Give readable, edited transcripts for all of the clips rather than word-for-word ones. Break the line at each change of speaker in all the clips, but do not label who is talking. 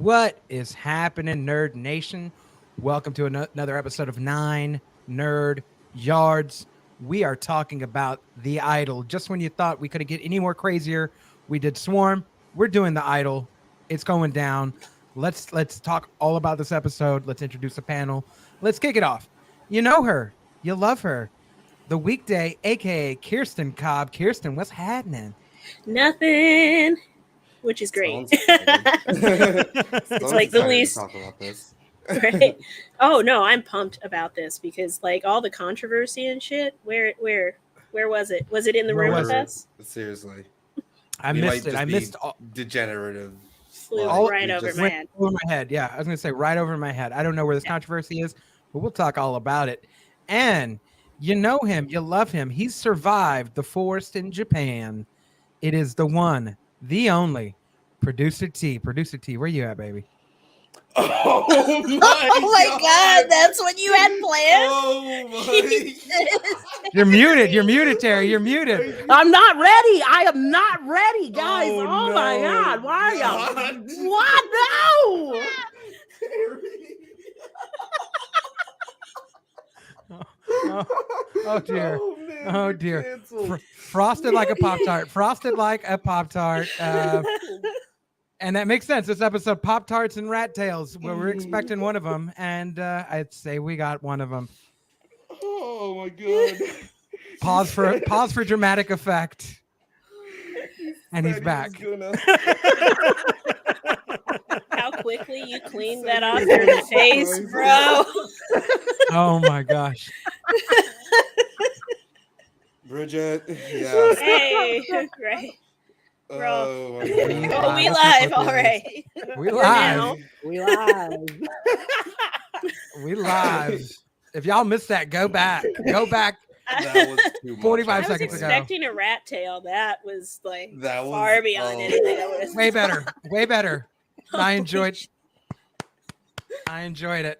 What is happening, Nerd Nation? Welcome to another episode of 9 Nerd Yards. We are talking about The Idol. Just when you thought we couldn't get any more crazier, we did Swarm. We're doing The Idol. It's going down. Let's talk all about this episode. Let's introduce the panel. Let's kick it off. You know her. You love her. The Weekday, aka Kirsten Cobb. Kirsten, what's happening?
Nothing, which is great. It's like the least.
Talk about this.
Right? Oh no, I'm pumped about this because like all the controversy and shit. Where was it? Was it in the room with us?
Seriously,
I missed it. I missed all
degenerative.
Flew right over my head.
Over my head. Yeah, I was gonna say right over my head. I don't know where this controversy is, but we'll talk all about it. And you know him, you love him. He's survived the forest in Japan. It is the one, the only, Producer T. Producer T, where you at, baby?
Oh
my God, that's what you had planned?
Oh my
You're muted, Terry. You're muted.
I'm not ready. I am not ready, guys. Oh
no.
My God. Why are you? What? No.
Oh dear.
Oh, man,
Oh
we're
dear.
canceled.
Frosted like a Pop-Tart. Frosted like a Pop-Tart. And that makes sense. This episode, Pop-Tarts and Rat Tails, where we're expecting one of them. And I'd say we got one of them.
Oh my God.
Pause for dramatic effect. And he's back.
How quickly you cleaned that off your face, bro.
Oh my gosh.
Bridget. Yeah.
Hey, right.
Oh my
Oh,
God.
we live. All right.
We
now.
live.
We live.
We live. If y'all missed that, go back. Go back.
That was too much.
45
I was
seconds ago.
expecting a rat tail. That was like
That was
far beyond anything I would have.
Way better. Way better. I enjoyed it.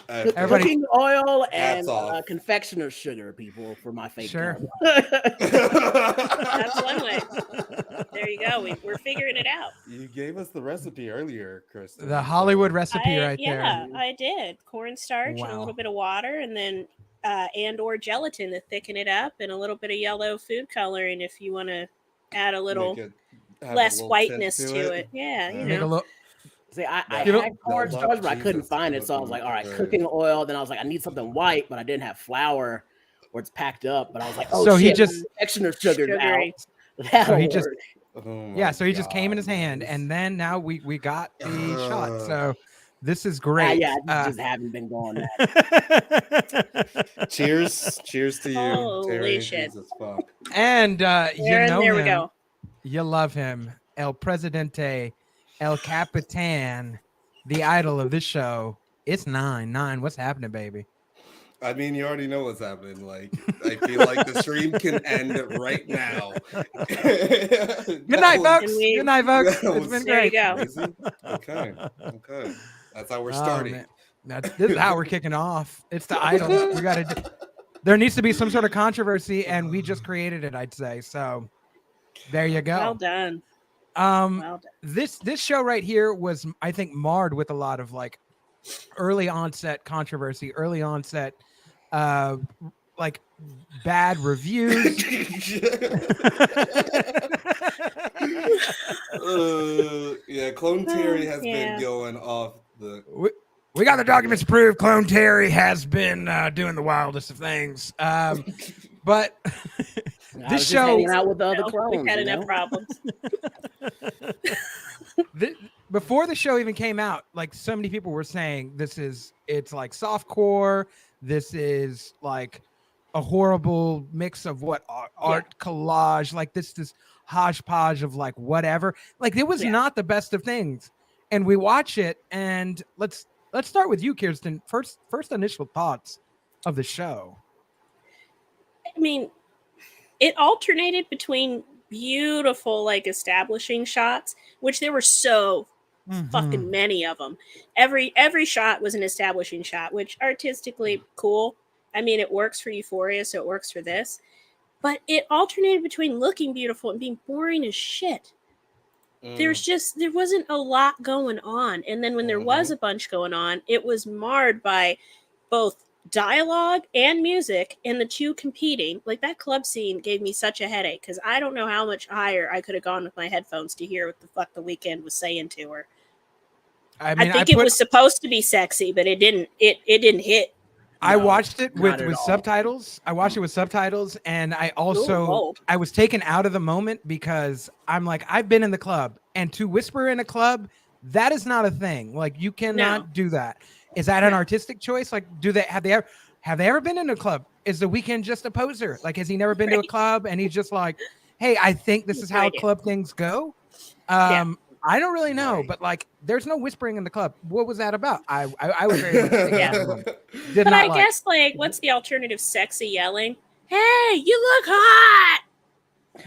Everybody-
Cooking oil and
Hats off.
confectioner's sugar, people, for my fake.
Sure.
That's one way. There you go. We're figuring it out.
You gave us the recipe earlier, Kristen.
The Hollywood recipe right
Yeah,
there.
I did. Cornstarch and a
Wow.
little bit of water, and then and/or gelatin to thicken it up, and a little bit of yellow food coloring if you want to add a little less whiteness to it. Yeah, you
Make a
know.
look.
See, I
You know-
had cornstarch, but I couldn't
Jesus,
find it. So I was like, all right,
good.
cooking oil. Then I was like, I need something white, but I didn't have flour where it's packed up. But I was like, oh,
So he
shit,
just-
confectioner's sugar's
Sugary.
out. That'll
So he just-
work.
Oh my
Yeah, so he just came in
God,
his hand,
guys.
and then now we got the shot. So this is great.
Yeah, I just haven't been going that.
Cheers to you,
Holy
Terry.
shit.
Jesus fuck.
And you know
There we
him.
go.
You love him. El Presidente, El Capitan, the idol of this show. It's 9. What's happening, baby?
I mean, you already know what's happening. Like, I feel like the stream can end right now.
Good night, folks.
And we-
Good night, folks.
that
It's
was-
been
There you
great.
go.
Okay. That's how we're
Oh,
starting.
man. This is how we're kicking off. It's the idol. We got to. There needs to be some sort of controversy, and we just created it. I'd say so. There you go.
Well done.
Well
done.
this show right here was, I think, marred with a lot of like early onset controversy, early onset like bad reviews.
Yeah, Clone Terry has
Yeah.
been going off the.
We got the documents to prove Clone Terry has been doing the wildest of things. But
I
this
was just
show,
hanging out with the other
No,
clones.
we've had
you
enough
know?
problems.
before the show even came out, like so many people were saying, it's like softcore. This is like a horrible mix of what art collage, like this hodgepodge of like whatever. Like it was not the best of things. And we watch it, and let's start with you, Kirsten. First initial thoughts of the show.
I mean, it alternated between beautiful, like establishing shots, which there were so fucking many of them. Every shot was an establishing shot, which artistically cool. I mean, it works for Euphoria, so it works for this. But it alternated between looking beautiful and being boring as shit. there wasn't a lot going on. And then when there was a bunch going on, it was marred by both dialogue and music, and the two competing. Like, that club scene gave me such a headache because I don't know how much higher I could have gone with my headphones to hear what the fuck the Weeknd was saying to her.
I mean,
I think it was supposed to be sexy, but it didn't. It didn't hit.
I watched it with
all.
subtitles. I watched it with subtitles, and I also I was taken out of the moment because I'm like, I've been in the club, and to whisper in a club, that is not a thing. Like, you cannot do that. Is that an artistic choice? Like, have they ever been in a club? Is the Weeknd just a poser? Like, has he never been to a club and he's just like, hey, I think this is how club things go? I don't really know, but like, there's no whispering in the club. What was that about? I was very much
but I guess like, what's the alternative? Sexy yelling. Hey, you look hot.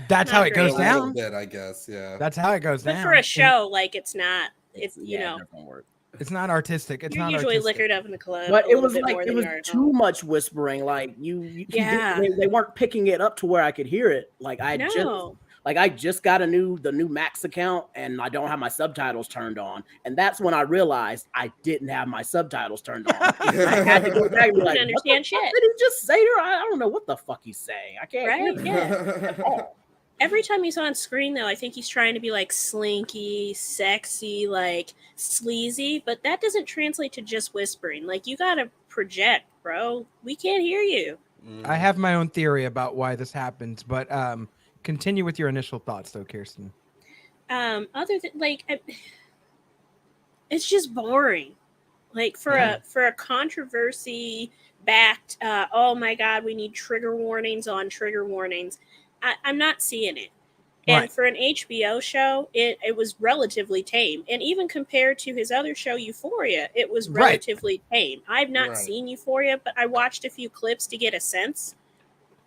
That's how it goes down.
Bit, I guess, yeah.
That's how it goes down.
But for a show, like, it's not. It's you know,
it's not artistic. It's not
usually
artistic.
liquored up in the club.
But it was like it was too much whispering. Like they weren't picking it up to where I could hear it. Like I just got the new Max account, and I don't have my subtitles turned on, and that's when I realized I didn't have my subtitles turned on. I had to go back and be like,
understand shit.
What did he just say to her? I don't know what the fuck he's saying. I can't
hear it. Every time he's on screen, though, I think he's trying to be like slinky, sexy, like sleazy, but that doesn't translate to just whispering. Like, you gotta project, bro. We can't hear you.
I have my own theory about why this happens, but continue with your initial thoughts, though, Kirsten.
Other than like, it's just boring. Like, for a controversy backed, oh my god, we need trigger warnings on trigger warnings. I'm not seeing it. And for an HBO show, it was relatively tame. And even compared to his other show, Euphoria, it was relatively tame. I've not seen Euphoria, but I watched a few clips to get a sense.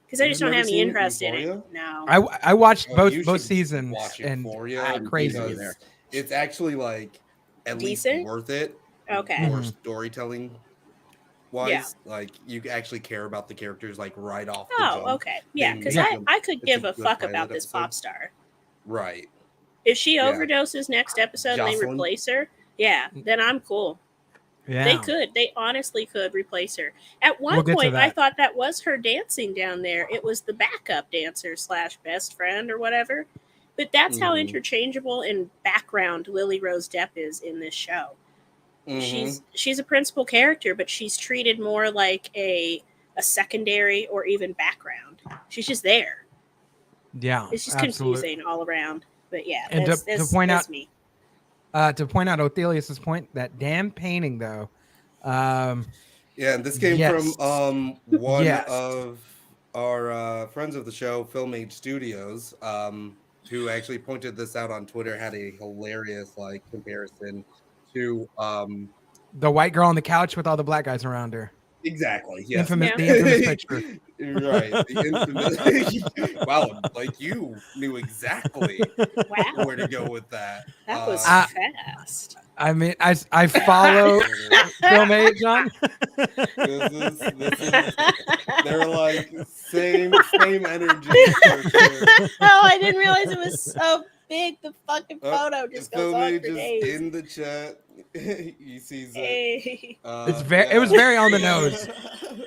Because I just don't have any interest in it. No.
I watched both seasons. And
Euphoria,
crazy.
It's actually like at least worth it.
Okay.
For storytelling wise, like, you actually care about the characters like right off the jump.
Okay. Yeah, because I could give a fuck about this pop star.
Right.
If she overdoses next episode and they replace her, then I'm cool. Yeah. They honestly could replace her. At one point, I thought that was her dancing down there. It was the backup dancer / best friend or whatever. But that's how interchangeable in background Lilly-Rose Depp is in this show. She's a principal character, but she's treated more like a secondary or even background. She's just there.
Yeah,
it's just confusing all around. But yeah,
and to point out Othelius's point, that damn painting though.
And this came from one of our friends of the show, Film Age Studios, who actually pointed this out on Twitter. Had a hilarious comparison to
the white girl on the couch with all the black guys around her.
Exactly. Yes.
The infamous picture.
Right. The infamous. Wow. Like, you knew exactly where to go with that.
That was fast.
I mean, I follow Film Age, John.
This is, they're like same energy.
Oh, I didn't realize it was so big. The fucking photo just goes on for days.
In the chat, you see that.
It was very on the nose.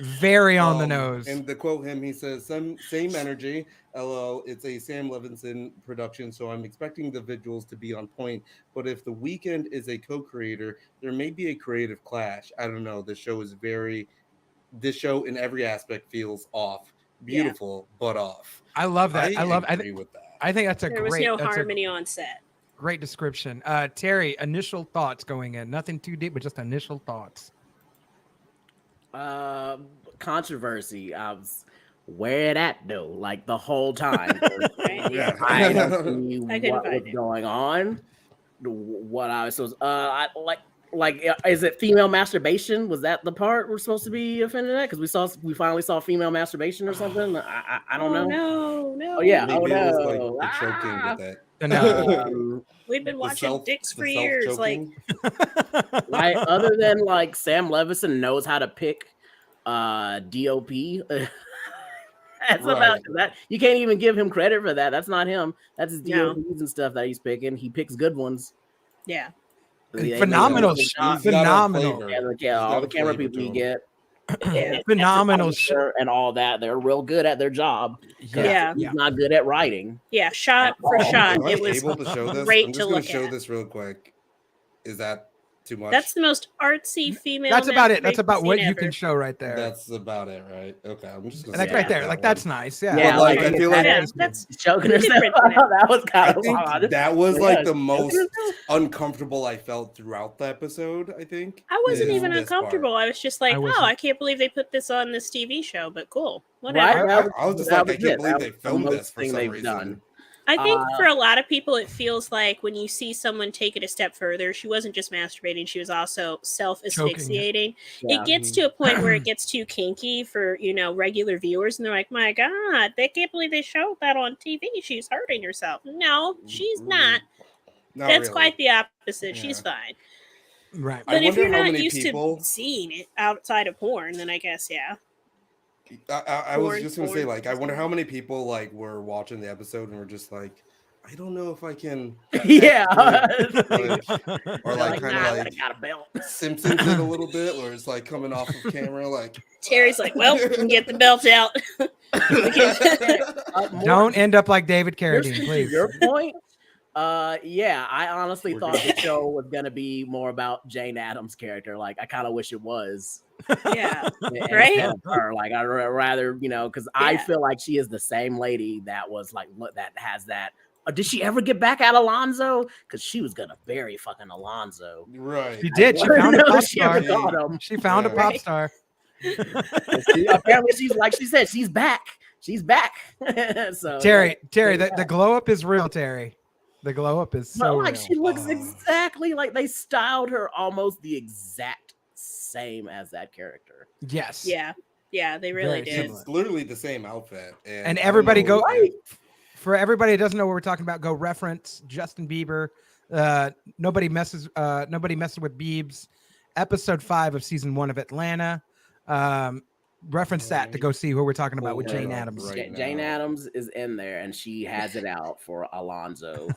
Very on the nose.
And to quote him, he says, same energy. LO, it's a Sam Levinson production, so I'm expecting the visuals to be on point. But if the Weeknd is a co-creator, there may be a creative clash. I don't know. This show in every aspect feels off. Beautiful, but off.
I love that. I agree
with that.
I think that's
there was no harmony on set.
Great description. Terry, initial thoughts going in. Nothing too deep, but just initial thoughts.
Controversy. I was where at though, like the whole time. I don't see what was going on. What I was supposed is it female masturbation? Was that the part we're supposed to be offended at? Because we finally saw female masturbation or something. I don't know.
No.
Oh yeah.
Maybe it was like the choking with it.
We've been watching dicks for years. Like
other than like Sam Levinson knows how to pick DOP. That's about that. You can't even give him credit for that. That's not him. That's his DOPs and stuff that he's picking. He picks good ones.
Yeah.
Phenomenal. Phenomenal.
All the camera people you get.
Phenomenal
and all that. They're real good at their job.
Yeah.
He's not good at writing.
Yeah, shot for shot.
Am I able to show this?
Great
I'm just
to
gonna
look
show
at.
this real quick. Is that too much?
That's the most artsy female.
That's about it. That's about what you
ever.
can show right there.
That's about it, right? Okay, I'm just gonna.
Like right there, like that's nice. Yeah,
yeah. Like I feel like
that's choking herself. That was kind of
wild. That was like the most uncomfortable I felt throughout the episode. I think
I wasn't even uncomfortable. I was just like, I can't believe they put this on this TV show. But cool, whatever.
Right? I was just like, I can't believe they filmed this for some reason.
I think for a lot of people, it feels like when you see someone take it a step further, she wasn't just masturbating, she was also self-asphyxiating. It gets to a point where it gets too kinky for, regular viewers. And they're like, my God, they can't believe they showed that on TV. She's hurting herself. No, she's not. That's quite the opposite. Yeah. She's fine.
Right.
But if you're not used to seeing it outside of porn, then I guess, yeah.
I was just gonna say, like, I wonder how many people like were watching the episode and were just like, I don't know if I can.
Yeah.
Or like kind of like
got a belt.
Simpsons it a little bit, where it's like coming off of camera, like
Terry's like, well, we can get the belt out.
Don't end up like David Carradine, please.
Your point. Yeah, I honestly thought the show was gonna be more about Jane Addams' character. Like, I kind of wish it was.
Yeah, right.
Her. Like, I'd rather, because I feel like she is the same lady that was like that has that. Did she ever get back at Alonzo? Because she was gonna bury fucking Alonzo.
Right.
She did. She found a pop star. She found a pop star.
Apparently, she's like she said, she's back. She's back. So
Terry, the glow up is real, Terry. The glow up is so
like
real.
she looks exactly like they styled her almost the exact same as that character.
Yes.
Yeah, they really did.
It's literally the same outfit.
And everybody for everybody that doesn't know what we're talking about, go reference Justin Bieber. Nobody messes with Biebs. Episode 5 of season 1 of Atlanta. Reference that to go see who we're talking about with Jane Addams.
Right Jane Addams is in there and she has it out for Alonzo.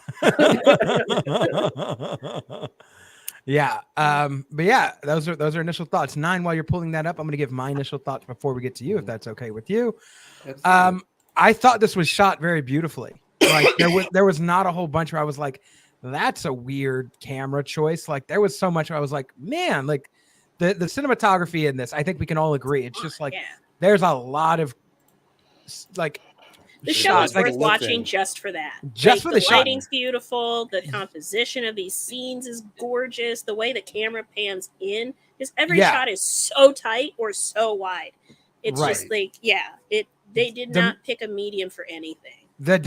Yeah. But yeah, those are initial thoughts. 9, while you're pulling that up, I'm gonna give my initial thoughts before we get to you, if that's okay with you. Absolutely. I thought this was shot very beautifully. Like there was not a whole bunch where I was like, that's a weird camera choice. Like there was so much where I was like, man, like the cinematography in this, I think we can all agree. It's just like there's a lot of like
the show is worth watching just for that.
Just for the
lighting's beautiful. The composition of these scenes is gorgeous. The way the camera pans in, because every shot is so tight or so wide. It's just like they did not pick a medium for anything.
The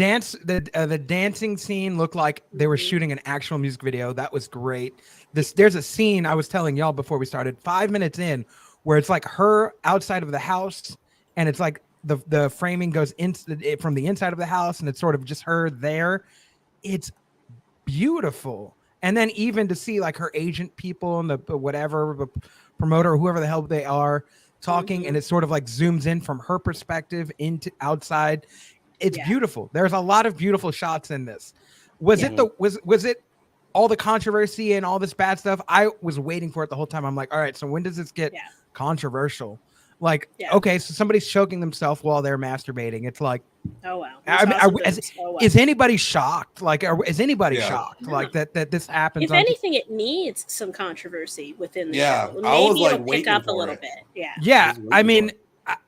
dancing scene looked like they were shooting an actual music video. That was great. There's a scene I was telling y'all before we started, 5 minutes in, where it's like her outside of the house, and it's like the framing goes from the inside of the house, and it's sort of just her there. It's beautiful. And then even to see like her agent people and the promoter or whoever the hell they are talking, and it sort of like zooms in from her perspective into outside. It's beautiful. There's a lot of beautiful shots in this. Was it all the controversy and all this bad stuff? I was waiting for it the whole time. I'm like, all right, so when does this get controversial? Like, okay, so somebody's choking themselves while they're masturbating. It's like,
oh wow.
Is anybody shocked? Like, is anybody shocked? Like that this happens?
If anything, it needs some controversy within the show. Maybe
I was like
it'll pick up a little bit.
Yeah. I mean,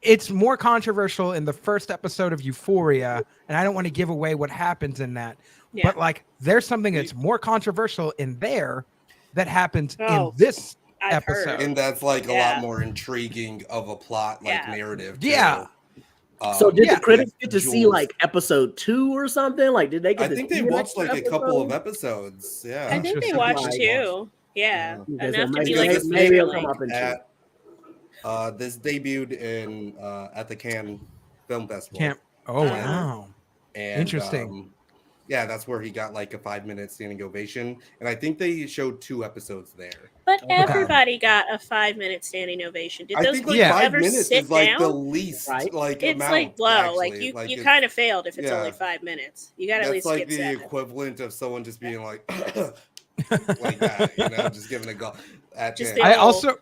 it's more controversial in the first episode of Euphoria, and I don't want to give away what happens in that. Yeah. But like, there's something that's more controversial in there that happens in this episode,
and that's like a lot more intriguing of a plot, like narrative. Too.
Yeah.
So did the critics get to see like episode 2 or something? Like, did they get?
I think they watched like a couple of episodes. Yeah,
I think they watched 2. Yeah, enough to be
like
maybe
it'll come up in 2. This debuted in at the Cannes Film Festival.
Oh wow!
And,
interesting.
yeah, that's where he got like a 5-minute standing ovation, and I think they showed 2 episodes there.
But everybody got a 5-minute standing ovation. Did
I
those
think
people
like 5
ever
minutes
sit
is like the
down?
least
Right.
like
It's
amount.
like low.
Actually.
Like you
it's-
kind of failed if it's
yeah.
only 5 minutes. You got to at
That's
least
like
skip
the
7.
equivalent of someone just being like like that, just giving a go at
Just
10.
the
I
old-
also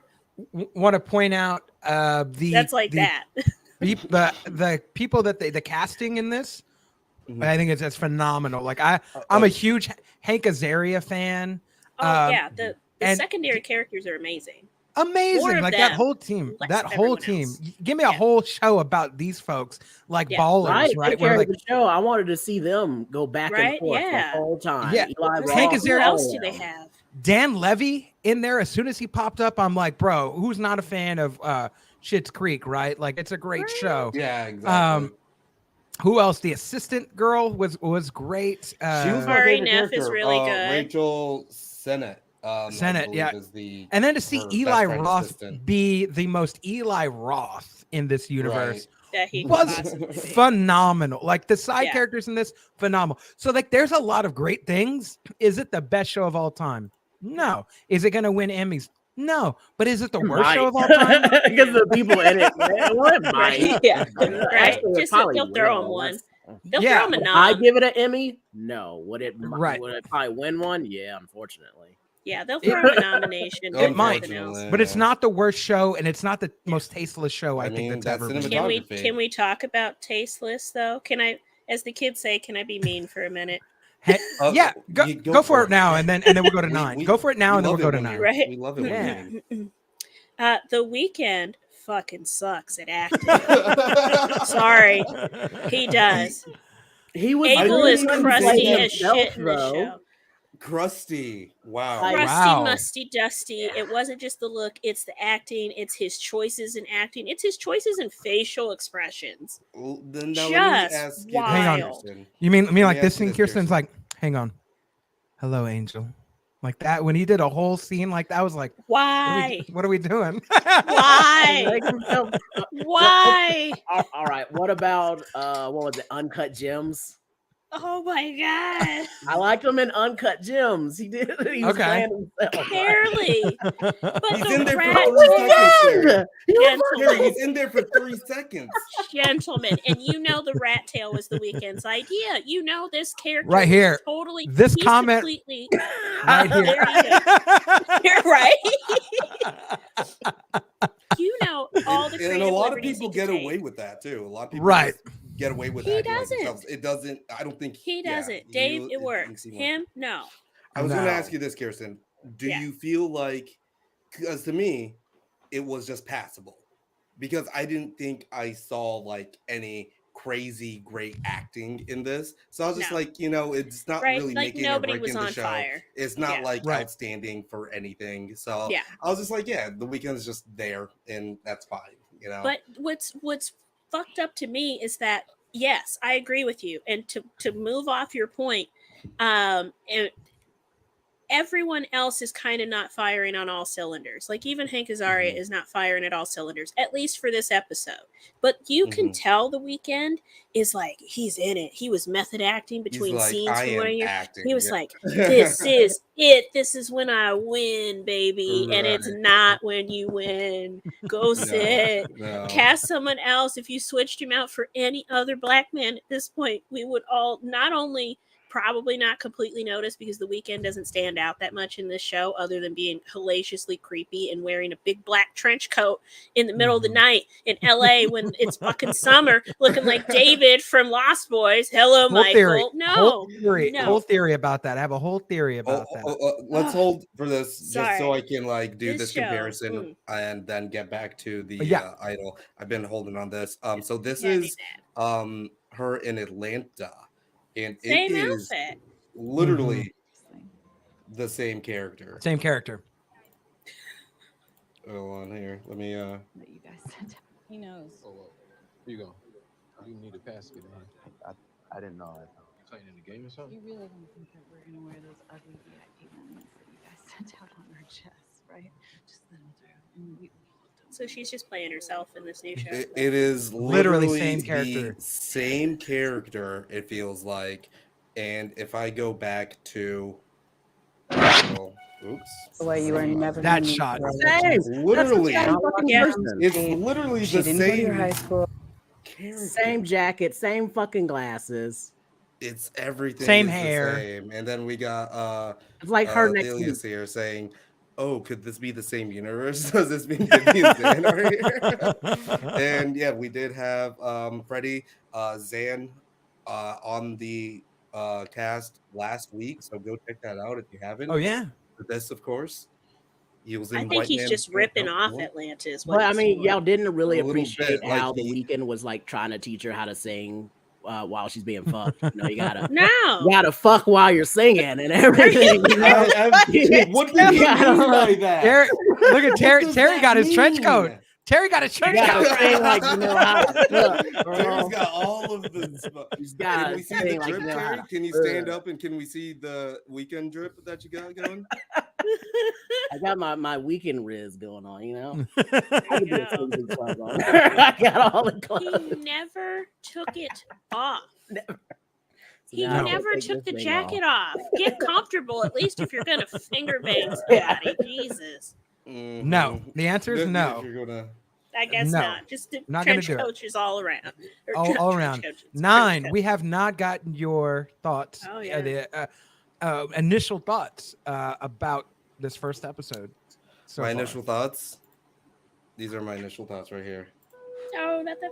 want to point out
That's like that.
the people that the casting in this.
Mhm.
I think it's phenomenal. Like I'm a huge Hank Azaria fan.
Oh yeah, the
and
secondary characters are amazing.
Amazing.
More of
Like that
them,
whole team.
less
That
of
whole
everyone
team.
else.
Give me a whole show about these folks, like
Yeah.
ballers, right?
Take
Where
care
like
of the show. I wanted to see them go back and
Right?
forth
Yeah.
the whole time.
Yeah.
Eli
I was
Hank
like,
Ross,
who
Azaria-
else
all
do they
of them.
have?
Dan Levy in there. As soon as he popped up, I'm like, bro, who's not a fan of Schitt's Creek, right? Like it's a great
Right.
show.
Yeah, exactly.
Who else? The assistant girl was great.
She was my
Ari
favorite
Neff
character.
is really good.
Rachel Sennett.
Sennett,
I believe
yeah.
is the
And then to see
her
Eli
best friend
Roth
assistant.
be the most Eli Roth in this universe
That he could
was
possibly be.
phenomenal. Like the side
Yeah.
characters in this, phenomenal. So like there's a lot of great things. Is it the best show of all time? No. Is it going to win Emmys? No. But is it the worst show of all time?
Because the people in it, well, it might.
Right? Yeah. Right.
Actually, it
Just
probably
they'll throw
will.
him one.
That's-
They'll
Yeah.
throw him a nom.
I give it an Emmy? No. Would it?
Right.
Would it probably win one? Yeah, unfortunately.
Yeah, they'll throw him a nomination.
It might.
Nothing else.
But it's not the worst show, and it's not the most tasteless show I think
mean,
that's ever
that's
been.
Can we talk about tasteless though? Can I, as the kids say, can I be mean for a minute?
Yeah, go for it now, and then we'll go to 9. Go for it now, and then we'll go to 9.
Right?
We love it.
Yeah.
The Weeknd fucking sucks at acting. Sorry, he does.
He was
Abel
really
is
good
crusty
playing
as
himself,
shit in this
though.
show.
Crusty. Wow.
Crusty,
Wow.
musty, dusty. It wasn't just the look, it's the acting, it's his choices in acting, it's his choices in facial expressions.
Then now
Just
ask you
wild.
Hang on.
Kirsten.
You mean
Let me
like
ask
this
you
scene?
this,
Kirsten's like, hang on. Hello, Angel. Like that when he did a whole scene like that, I was like,
Why?
what are we doing?
Why? Why?
All right. What about what was it? Uncut Gems.
Oh my god!
I liked him in Uncut Gems. He did. He was playing himself.
Barely. But
He's
the
in there
rat
for 3 seconds.
Yeah.
Terry, he's in there for 3 seconds.
Gentlemen, and you know the rat tail was the Weeknd's idea. You know this character
Right here.
was totally
This
he's
comment
completely
right here.
There you go. You're right. You know all the
And
creative
a lot of
liberties
people
he
get
could take.
away with that too. A lot of people
Right.
just get away with
He
acting like
doesn't.
themselves. It doesn't. I don't think
He
yeah,
doesn't. Dave,
you-
it works.
seem like-
Him, no.
I was going to
No.
ask you this, Kirsten. Do
Yeah.
you feel like, because to me, it was just passable, because I didn't think I saw like any crazy great acting in this. So I was just
No.
like, it's not
Right?
really
Like
making or
nobody
breaking
was
the
on
show.
fire.
It's not
Yeah.
like
Right.
outstanding for anything. So
Yeah.
I was just like, yeah, the Weeknd is just there, and that's fine.
But what's fucked up to me is that yes, I agree with you. And to move off your point, everyone else is kind of not firing on all cylinders. Like even Hank Azaria is not firing at all cylinders, at least for this episode. But you can tell the Weeknd is like he's in it. He was method acting between
He's like,
scenes
I
from one
am
year.
acting.
He was
yeah.
like, "This is it. This is when I win, baby, and it's
Right.
not when you win. Go sit."
No.
Cast someone else. If you switched him out for any other black man at this point, we would all not only probably not completely notice, because the Weeknd doesn't stand out that much in this show other than being hellaciously creepy and wearing a big black trench coat in the middle of the night in LA when it's fucking summer, looking like David from Lost Boys. Hello,
Whole
Michael.
theory.
No,
Whole theory about that. I have a whole theory about that.
Let's hold for this just so
Sorry.
I can like do
This
this
show,
comparison and then get back to the
Yeah.
idol. I've been holding on this. So this
Yeah,
is her in Atlanta, and
same
it is
outfit.
literally the same character.
Same character.
Hold on here. Let me
That you guys sent him. He knows.
Oh, here you go. You need a basket, man.
I didn't know that.
You playing in the game or something?
You really don't think that we're gonna wear those ugly VIP ones that you guys sent out on our chests, right? Just let them through. And we
So she's just playing herself in this new show.
it is
Literally
literally
same
the
character.
same character, it feels like, And if I go back to, oops,
The way you were never
That
gonna meet
shot.
her.
Same.
literally,
That's the same fucking
Yeah.
person.
it's literally
She
the
didn't go to your
same
high school.
character.
Same jacket, same fucking glasses.
It's everything
Same
is
hair.
the same. And then we got
It's like her next week.
Elias here saying, "Oh, could this be the same universe? Does this mean Vicky and Zan are here?" And yeah, we did have Freddie, Zan on the cast last week, so go check that out if you haven't.
Oh yeah.
For this, of course, he was in
I think
White
he's
Man
just
Can't
ripping
Help
off
One.
Atlantis.
But I mean, y'all didn't really
A little
appreciate
bit, like
how the
he-
Weeknd was like trying to teach her how to sing while she's being fucked. You know, you gotta
No.
fuck while you're singing and everything. You know?
What do you mean by that?
Terry, look at Terry.
does
Terry
that
got his trench
mean?
coat. Terry got his trench
You gotta
coat.
sing like you know how to fuck, bro.
Terry's got all of the.
He's
Can
gotta
we see the
sing like
drip,
you know how
Terry?
to
Can you stand
fuck.
up and can we see the Weekend drip that you got going?
I got my Weekend riz going on, you know.
There
I
you
can do a
go.
sing club on. I got all the
He
clothes.
never took it off. He
now I can
never
take
took the
this thing
jacket off. Get comfortable, at least if you're gonna finger bang
Yeah.
somebody. Jesus.
No. The answer is
If
no.
you're gonna,
I guess
No.
not. Just the
Not gonna
trench
do it.
coaches all around. Or
All
not trench
around.
coaches, trench
9.
coats.
We have not gotten your thoughts.
Oh, yeah.
The initial thoughts about this first episode. So
my
far.
initial thoughts. These are my initial thoughts right here.
No, not the.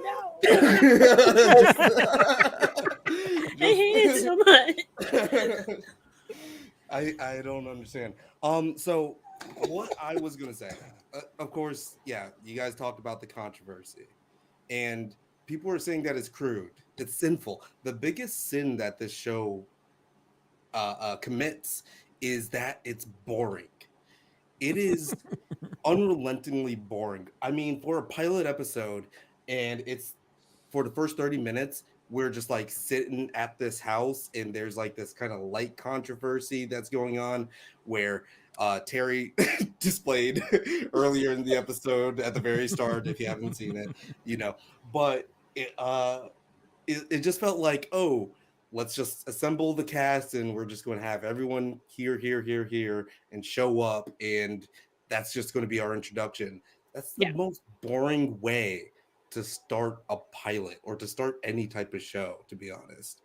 No.
Just-
I hate it so much.
I don't understand. So what I was gonna say, of course, yeah, you guys talked about the controversy, and people are saying that it's crude, it's sinful. The biggest sin that this show commits is that it's boring. It is unrelentingly boring. I mean, for a pilot episode, and it's for the first 30 minutes, we're just like sitting at this house, and there's like this kind of light controversy that's going on where Terry displayed earlier in the episode at the very start, if you haven't seen it, you know, but it just felt like, oh, let's just assemble the cast and we're just going to have everyone here, and show up. And that's just going to be our introduction. That's the most boring way to start a pilot or to start any type of show, to be honest.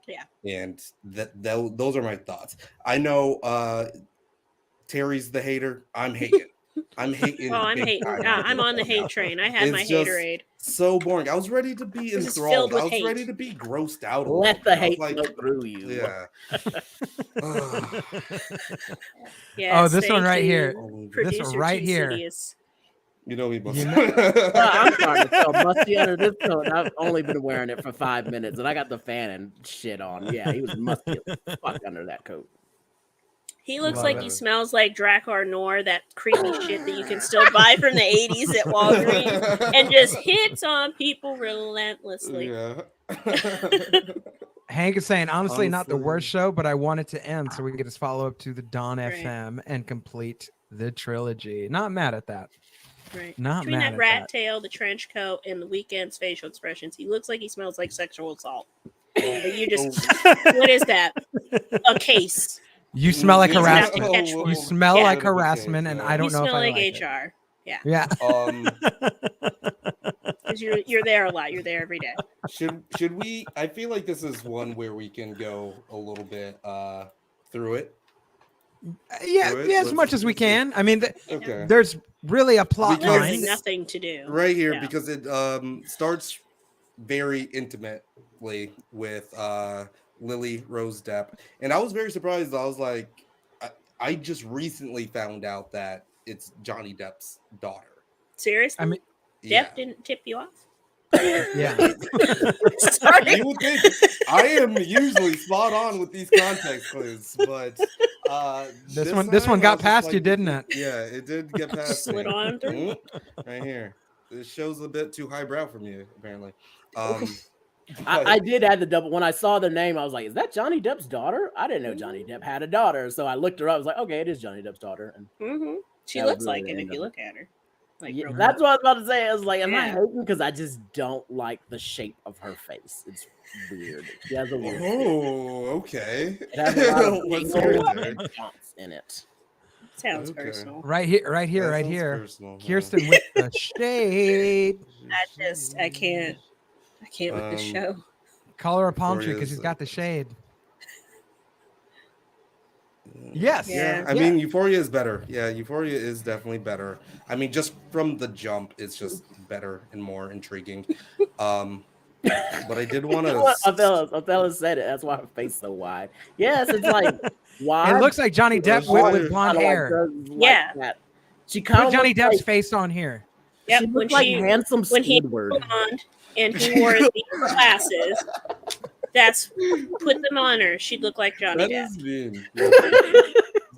Yeah.
And those are my thoughts. I know Terry's the hater. I'm hating. I'm hating.
Oh, I'm hating. I'm on the hate train. I had my haterade.
So boring. I was ready to be
This is
enthralled.
filled with
I was
hate.
ready to be grossed out.
Let the
I was
hate
like,
flow through you.
Yeah.
Yes,
Oh, this one
thank
right
you,
here.
Producer
This one right
T.
here.
Sidious.
You know me,
You
I'm starting to feel musty under this coat. I've only been wearing it for 5 minutes, and I got the fan and shit on. Yeah, he was musty as fuck under that coat.
He looks
Love
like
it.
he smells like Drakkar Noir, that creepy shit that you can still buy from the 80s at Walgreens, and just hits on people relentlessly.
Yeah.
Hank is saying, honestly, not the
Honestly.
worst show, but I want it to end so we can just follow up to the Dawn
Right.
FM and complete the trilogy. Not mad at that.
Right.
Not
Between
mad
that
at
rat
that.
tail, the trench coat, and the Weeknd's facial expressions, he looks like he smells like sexual assault. But you just, what is that? A case.
You smell like
He's gonna have
harassment.
to catch
You
one.
smell
Yeah.
like harassment, and I don't
You
know if
smell
I
like
like it.
HR. Yeah,
Yeah.
because you're there a lot. You're there every day.
Should we? I feel like this is one where we can go a little bit through it.
Yeah,
Do it?
as much as we can. I mean,
Okay.
there's really a plot
Because-
line.
There's nothing to do
Right here,
Yeah.
because it starts very intimately with Lilly-Rose Depp, and I was very surprised. I was like, I just recently found out that it's Johnny Depp's daughter.
Seriously,
I mean,
Depp
Yeah.
didn't tip you off.
Yeah.
Sorry.
You would think I am usually spot on with these context clues, but
This
time
one
I
got
was just
past
like,
you, didn't it?
Yeah, it did get past
Slid
me.
on through.
Right here. This show's a bit too highbrow from you, apparently.
I did add the double. When I saw the name, I was like, is that Johnny Depp's daughter? I didn't know Johnny Depp had a daughter. So I looked her up. I was like, okay, it is Johnny Depp's daughter. And
She
That was
looks
really
like
the
it
end
if
of
you
it.
look at her. Like
Yeah,
real
that's what I was about to say. I was like, am I
Yeah.
hating because I just don't like the shape of her face. It's weird. She has a weird face.
Oh, okay.
It has a lot of
Let's
angles
go there.
and jumps in it.
sounds
Okay.
personal.
Right here, right here,
That
right
sounds
here.
personal, yeah.
Kirsten with the shade.
I can't with this show.
Call her a palm tree because
Euphoria's,
she's got the shade. Yes.
Yeah, I mean, Euphoria is better. Yeah, Euphoria is definitely better. I mean, just from the jump, it's just better and more intriguing. But I did want to.
Othello said it. That's why her face so wide. Yes, it's like wide.
It looks like Johnny Depp with blonde hair.
Yeah.
That. She kind
Put
of
Johnny Depp's
like,
face on here.
Yep,
she looks like handsome
when he
Squidward.
blonde and he wore the glasses. That's put them on her. She'd look like Johnny
That
Depp.
is mean.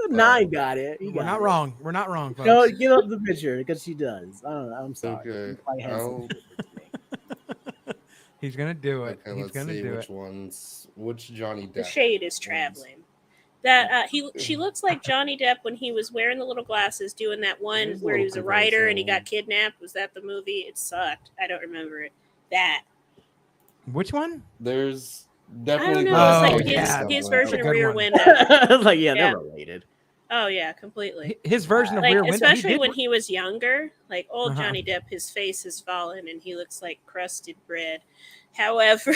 9 got it. He
We're
got
not
it.
wrong. We're not wrong, folks.
Go get up the picture because she does. I'm sorry.
Okay.
She's quite handsome.
He's gonna do it.
Okay,
He's
let's
gonna
see
do
which
it.
ones. Which Johnny Depp?
The shade is traveling. That she looks like Johnny Depp when he was wearing the little glasses, doing that one
There's a
where he
little
was a writer and he
comparison.
got kidnapped. Was that the movie? It sucked. I don't remember it. That
Which one?
There's
I
definitely.
don't know.
Oh,
It's like
yeah.
his
That's a
version of
good
Rear
one.
Window.
I was like, yeah,
Yeah.
they're related.
Oh yeah, completely.
His version of
Like
Rear Window.
especially
He did.
when he was younger, like old
Uh-huh.
Johnny Depp, his face has fallen and he looks like crusted bread. However,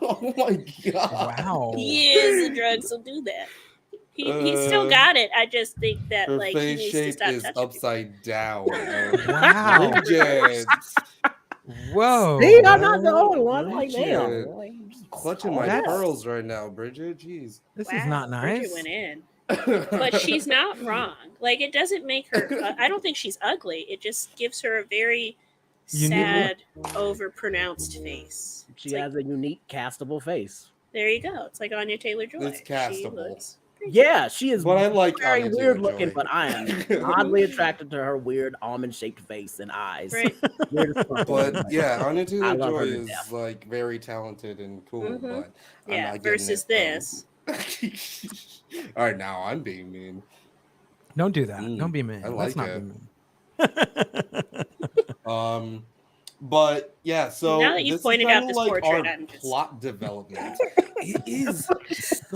Oh my god!
Wow.
years of drugs will do that. He still got it. I just think that
Her
like he
face
needs to
shape
stop
is
touching
upside down.
Wow.
Bridget.
Whoa.
See, I'm not the only one. Like,
Bridget.
damn. Like,
Clutching my
That's-
pearls right now, Bridget. Jeez.
This
people.
is not
Bridget
nice.
went in, but she's not wrong. Like it doesn't make her. I don't think she's ugly. It just gives her a very
Unique
sad, overpronounced face.
she
It's like,
has a unique castable face.
there you go. It's like Anya Taylor-Joy.
It's
She
castable.
looks pretty
Yeah, she is
But I like
very
Anya
weird
Taylor-Joy.
looking, but I am oddly attracted to her weird almond-shaped face and eyes.
Right.
Weird as fuck.
But yeah, Anya
I love her
Taylor-Joy
to
is
death.
like very talented and cool.
Mhm.
But I'm
Yeah.
not getting
Versus
it from-
this.
All right, now I'm being mean.
Don't do that.
Mm,
Don't be mean.
I
Let's
like
not
it.
be mean.
But yeah, so
Now that you've
this
pointed
is
out
kinda
this
like
portrait,
our
I'm just-
plot development. It is so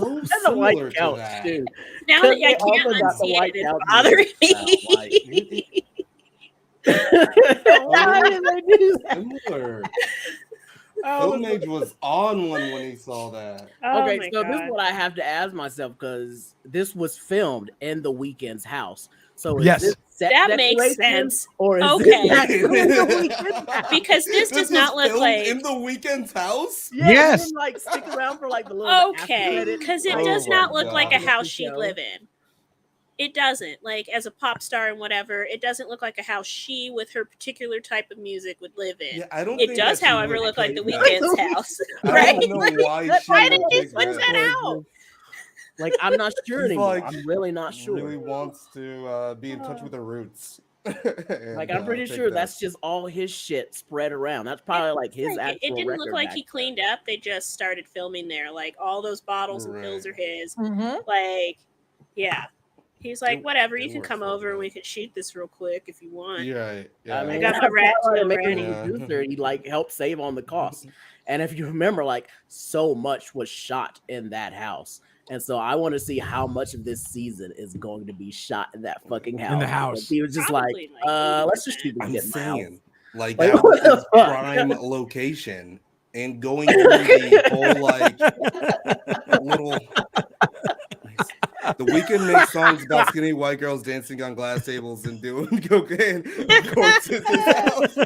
And the white
similar to
couch
that.
too.
Now that I
They also
can't
got the
unsee
white
it,
couch
it's bothering
music
me.
Why did they do that?
Similar.
Oh,
Filmage was on one when he saw that.
Oh
okay,
my
so
God.
this is what I have to ask myself because this was filmed in the Weeknd's house. So is
Yes.
this set
That makes
decoration,
sense.
Or is
Okay.
this actually the Weeknd's house?
Because this does not
was
look
filmed
like-
in the Weeknd's house.
Yeah,
Yes.
and then, like stick around for like the little after
Okay,
credits,
because it
like,
does
Oh my
not look like a
God.
house
The
she'd
show.
live in. It doesn't. Like as a pop star and whatever, it doesn't look like a house she, with her particular type of music, would live in.
Yeah, I don't.
It
think
does,
that she
however,
would
look like the
pick that.
Weeknd's house,
I
right?
don't know why she
Why
would
did he
pick
switch that out?
Like I'm not sure
He's
anymore.
like,
I'm really not sure.
Really wants to be in touch with her roots. And,
Like I'm pretty
pick
sure
that.
that's just all his shit spread around. That's probably like his
Like,
actual
it didn't look
record
like
back
he
then.
cleaned up. They just started filming there. Like all those bottles and pills
Right.
are his.
Mhm.
Like, yeah. He's like,
It-
whatever,
it
you can
works
come
out
over and
good.
we could shoot this real quick if you want.
Yeah, yeah.
I mean,
I got my
that's
rat
probably
tail
making
ready.
him a
Yeah.
producer. He like helped save on the cost. And if you remember, like so much was shot in that house. And so I want to see how much of this season is going to be shot in that fucking house.
In the house.
Because he was just
Probably,
like,
like,
let's just shoot this
I'm
shit in my house.
saying, like
Like,
that
what
was
the fuck?
prime location, and going through the whole like little. The Weeknd makes songs about skinny white girls dancing on glass tables and doing cocaine. Of course, it's his house.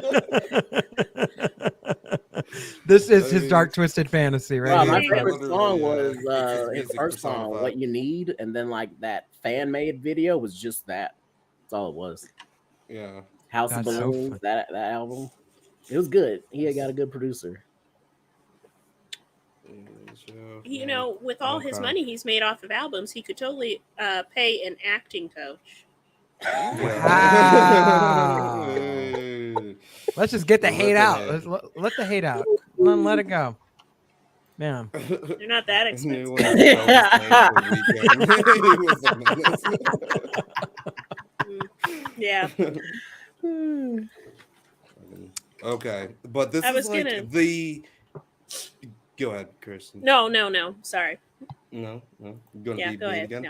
This is
I
his
mean-
dark twisted fantasy, right?
Wow,
here,
my
Yeah,
folks.
favorite song
literally,
was
it's his
his
music
first song,
personified.
"What You Need," and then like that fan made video was just that. That's all it was.
Yeah.
House of
That's so
Balloons,
fun.
that album. It was good. He had got a good producer.
You know, with all his money he's made off of albums, he could totally pay an acting coach.
Wow.
Hey.
Let's just get the
Let
hate
the
out.
hate.
Let the hate out. Let it go. Man.
They're not that expensive.
He was a menace.
Yeah.
Okay, but this
I
is
was
like
gonna-
the. Go ahead, Kirsten.
No. Sorry.
No. You're gonna
Yeah,
be
go
mean
ahead.
again.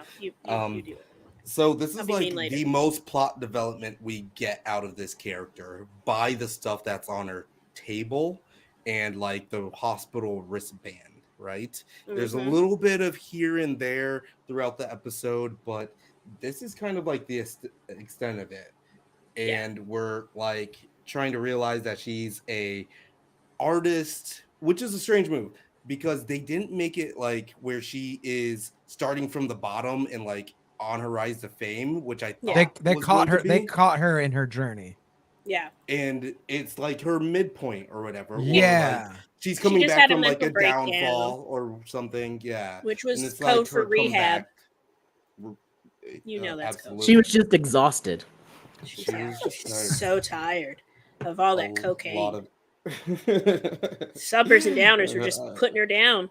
No, you do it.
So this
I'll
is
be
like
mean later.
the most plot development we get out of this character by the stuff that's on her table and like the hospital wristband, right? There's a
Mhm.
little bit of here and there throughout the episode, but this is kind of like the extent of it.
Yeah.
And we're like trying to realize that she's a artist, which is a strange move because they didn't make it like where she is starting from the bottom and like on her rise to fame, which I
Yeah.
thought
They
was
caught
going
her.
to be.
They caught her in her journey.
Yeah.
And it's like her midpoint or whatever. Or like
Yeah.
she's
She
coming
just
back
had a
from like
mental
a
breakdown.
downfall or something. Yeah.
Which
And
was
it's
code
like
for
her
rehab.
comeback.
You know that's code.
She was just exhausted.
She's
She was just tired.
so tired of all that
A
cocaine.
lot of
Suppers and downers were just putting her down.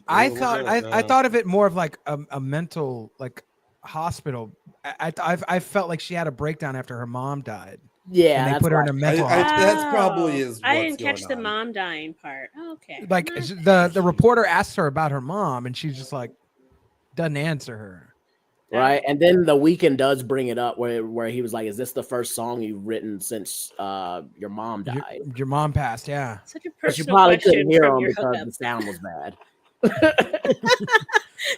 I thought of it more of like a mental like hospital. I felt like she had a breakdown after her mom died.
Yeah,
and they
that's
put her in a mental hospital.
that's probably is.
I
what's
didn't catch
going
the
on.
mom dying part. Okay.
Like the reporter asked her about her mom, and she's just like doesn't answer her.
Right, and then the Weeknd does bring it up where he was like, "Is this the first song you've written since your mom died?"
Your mom passed, yeah.
Such a
But you
personal
probably
question
couldn't hear
from
him
your
because
hookup.
the sound was bad.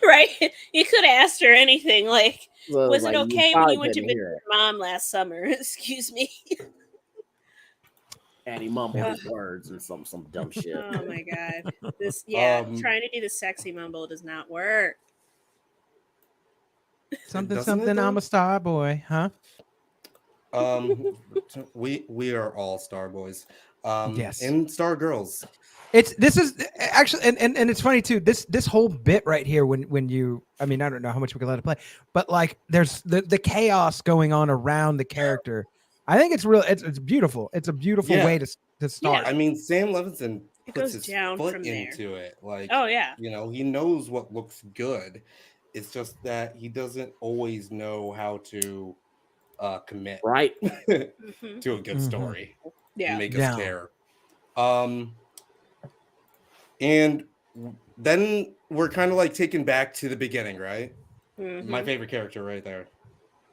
Right? You could have asked her anything like,
So
was
like,
it
you
okay when
probably
you went to
couldn't
visit
hear it.
your mom last summer? Excuse me.
And he mumbled his words and some dumb shit.
Oh my god. This trying to do the sexy mumble does not work.
Something,
Doesn't it,
something.
though?
I'm a star boy, huh?
We are all star boys.
Yes.
And star girls.
This is actually and it's funny too. This whole bit right here when you I mean I don't know how much we can let it play, but like there's the chaos going on around the character. I think it's real. It's beautiful. It's a beautiful way to start.
I mean, Sam Levinson
It
puts
goes
his
down
foot
from there.
into it. Like,
Oh yeah.
you know, he knows what looks good. It's just that he doesn't always know how to commit
Right.
to a good story.
Yeah.
And make us care. And then we're kind of like taken back to the beginning, right?
Mhm.
My favorite character right there.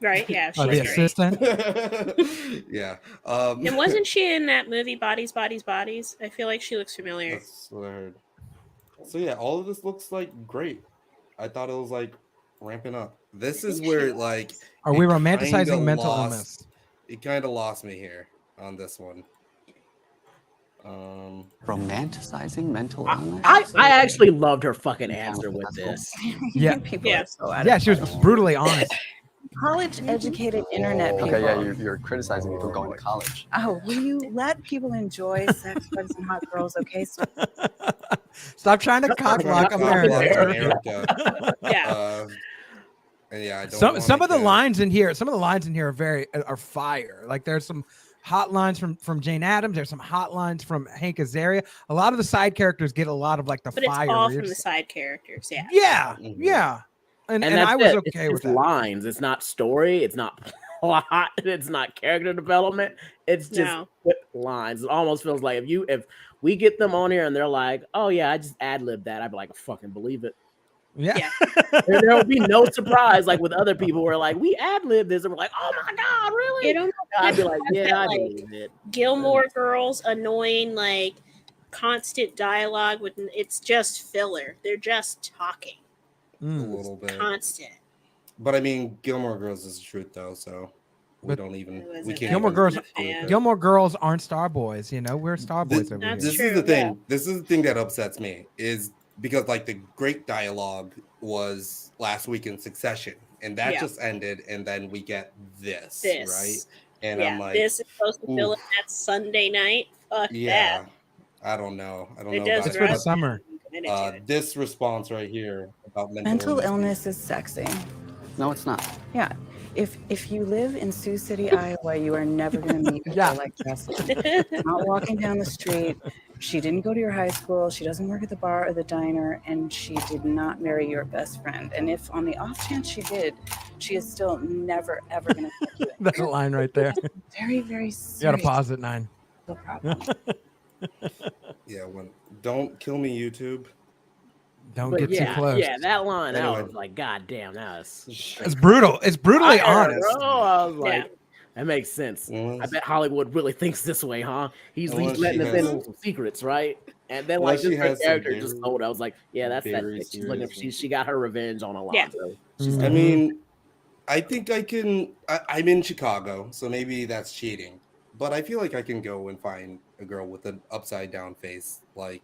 Right, yeah.
Oh, the assistant.
Yeah.
And wasn't she in that movie Bodies, Bodies, Bodies? I feel like she looks familiar.
That's what I heard. So yeah, all of this looks like great. I thought it was like ramping up. This is where like
are we
it
romanticizing
kinda
mental
lost-
illness?
It kind of lost me here on this one.
Romanticizing mental illness?
I actually loved her fucking answer with this.
Yeah.
People are so out
Yeah,
of
she was
touch.
brutally honest.
College-educated internet people.
Okay, yeah, you're criticizing people going to college.
Oh, will you let people enjoy sex, drugs, and hot girls? Okay, so
Stop trying to cock block America.
Yeah.
And yeah, I don't
Some of the lines in here, are fire. Like there's some hot lines from Jane Addams. There's some hot lines from Hank Azaria. A lot of the side characters get a lot of like the
But
fire.
it's all
where you're
from the
just-
side characters, yeah.
Yeah,
Mhm.
yeah. And
that's
I was
it.
okay
It's
with
just
that.
lines. It's not story. It's not plot. It's not character development. It's just
No.
quick lines. It almost feels like if we get them on here and they're like, "Oh yeah, I just ad-libbed that," I'd be like, "I fucking believe it."
Yeah.
There will be no surprise like with other people where like we ad-libbed this and we're like, "Oh my god, really?"
It almost
I'd be like,
has
"Yeah,
that,
I
like,
believe it."
Gilmore Girls annoying like constant dialogue with it's just filler. They're just talking.
a little bit.
Constant.
But I mean, Gilmore Girls is the truth though, so we
But-
can't.
Gilmore
even
Girls.
do it.
Gilmore Girls aren't star boys. You know, we're star boys over
That's
here.
This
true,
is the thing.
yeah.
This is the thing that upsets me is because like the great dialogue was last week in Succession, and that
Yeah.
just ended, and then we get this,
This.
right? And
Yeah,
I'm like,
this is supposed to fill in
oof.
that Sunday night. Fuck
yeah,
that.
I don't know. I don't
It
know.
does
About
It's for the
it,
summer.
Committed
but,
to it.
this response right here about
mental illness is sexy.
No, it's not.
Yeah. If you live in Sioux City, Iowa, you are never going to meet people
Yeah.
like Jessie. Not walking down the street. She didn't go to your high school. She doesn't work at the bar or the diner, and she did not marry your best friend. And if on the off chance she did, she is still never ever going to fuck you.
That line right there.
Very, very
You gotta
serious.
pause at 9.
No problem.
Yeah, don't kill me, YouTube.
Don't
But
get
yeah,
too close.
yeah, that line,
Anyway.
I was like, God damn, that's
It's brutal. It's brutally honest.
Bro, I was like, that makes sense. I
Unless-
bet Hollywood really thinks this way, huh? He's
Unless
letting
she
us in
has-
on some secrets, right? And then
Unless
like
she
this
has some
character just
very-
told. I was like, yeah, that's that
very
bitch. She's looking.
serious
She got her revenge on Alonzo. She's
I
Mhm.
mean, I think I can. I'm in Chicago, so maybe that's cheating. But I feel like I can go and find a girl with an upside down face, like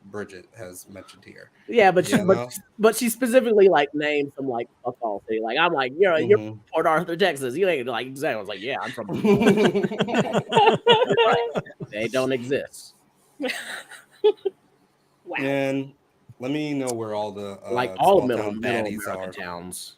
Bridget has mentioned here.
yeah, but she,
You know?
but she specifically like named some like fuck all thing. Like I'm like, you're
Mhm.
from Port Arthur, Texas. You ain't like exactly. I was like, yeah, I'm from. They don't exist.
Wow.
And let me know where all the
Like all
small
middle
town baddies
American
are.
towns.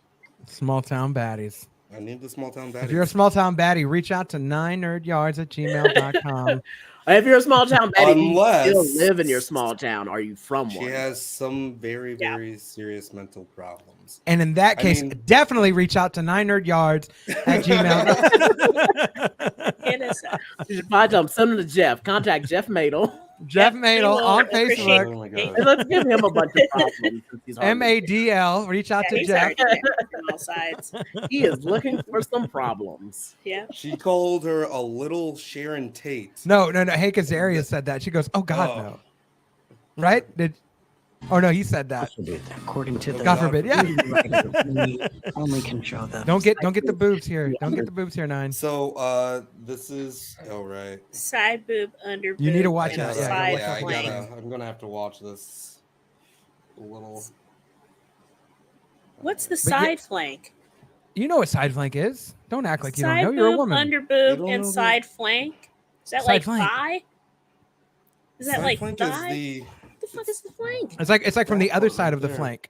Small town baddies.
I need the small town baddies.
If you're a small town baddie, reach out to 9nerdyards@gmail.com.
If you're a small town baddie, do you
Unless-
still live in your small town? Are you from
She
one?
has some very, very serious mental problems.
And in that
I
case,
mean-
definitely reach out to 9nerdyards@gmail.com.
Hit us up.
You should probably tell him, send them to Jeff. Contact Jeff Madel.
Jeff
Yep,
Madel
we will
on
appreciate
Facebook.
Oh my
it.
God.
And let's give him a bunch of problems. Since he's hardly-
MADL. Reach out
Yeah,
to
he's
Jeff.
already there from all sides.
He is looking for some problems.
Yeah.
She called her a little Sharon Tate.
No. Hank Azaria said that. She goes, "Oh God,
Oh.
no." Right? Oh no, he said that.
According to the
God forbid. Yeah.
we only can show them.
Don't get the boobs here. Don't get the boobs here, 9.
So this is right.
Side boob, under boob.
You need to watch
and
out. Yeah,
side
watch out.
flank.
I'm gonna have to watch this. A little.
What's the
But
side flank?
You know what side flank is. Don't act like you don't
Side
know. You're a
boob,
woman.
under
You
boob,
don't
and
know
side flank. Is that
Side
like
flank.
thigh? Is that
Side
like
flank
thigh?
is
What the fuck is the flank?
It's like from the
That
other
one
side
right
of the
there.
flank.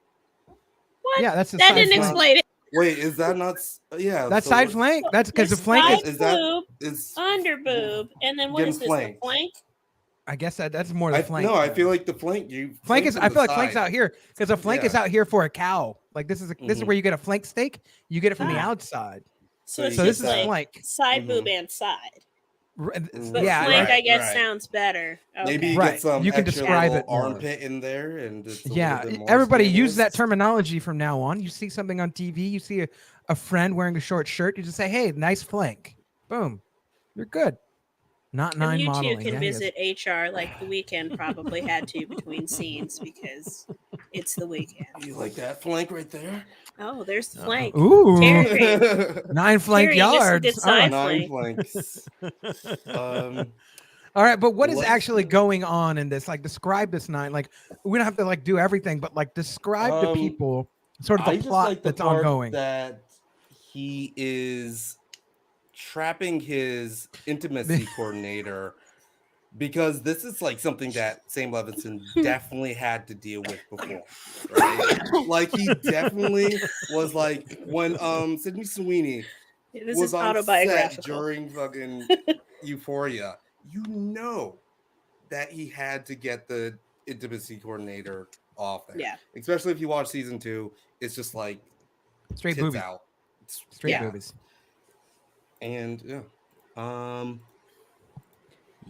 What?
Yeah, that's the
That
side
didn't
flank.
explain it.
Wait, is that not? Yeah,
That's
so
side
what-
flank. That's because the
There's
flank
side
is.
is that-
boob,
Is
under boob, and then what
Getting
is this?
flanked.
The flank?
I guess that's more the flank.
No, I feel like the flank. You
Flank is.
from
I
the
feel like flank's
side.
out here because a flank is
Yeah.
out here for a cow. Like this is
Mhm.
where you get a flank steak. You get it from the
Ah.
outside.
So
So
it's
So this
just
is
like
flank.
side
Mhm.
boob and side. But
Yeah,
flank,
right,
I guess,
right.
sounds better. Okay.
Maybe you
Right.
get some
You can
extra
describe
little
it more.
armpit in there, and it's a
Yeah,
little bit more
everybody use that
scandalous.
terminology from now on. You see something on TV, you see a friend wearing a short shirt, you just say, "Hey, nice flank." Boom, you're good. Not
And
9
you
modeling.
two can
Yeah, he is.
visit HR like the Weeknd probably had to between scenes because it's the Weeknd.
You like that flank right there?
Oh, there's the flank.
Ooh,
Terry.
9 flank
Terry, you just
yards.
did
All
side
right.
9 flanks.
All right, but what is
Let's
actually
see.
going on in this? Like, describe this 9. Like, we don't have to like do everything, but like describe to people sort of the
I just
plot
like the
that's
part
ongoing.
that he is trapping his intimacy coordinator, because this is like something that Sam Levinson definitely had to deal with before, right? Like he definitely was like when Sydney Sweeney
This
was
is
on set
autobiographical.
during fucking Euphoria, you know that he had to get the intimacy coordinator off there.
Yeah.
Especially if you watch season 2, it's just like
Straight
tits
boobies.
out.
Straight
Yeah.
boobies.
And yeah.
Yes.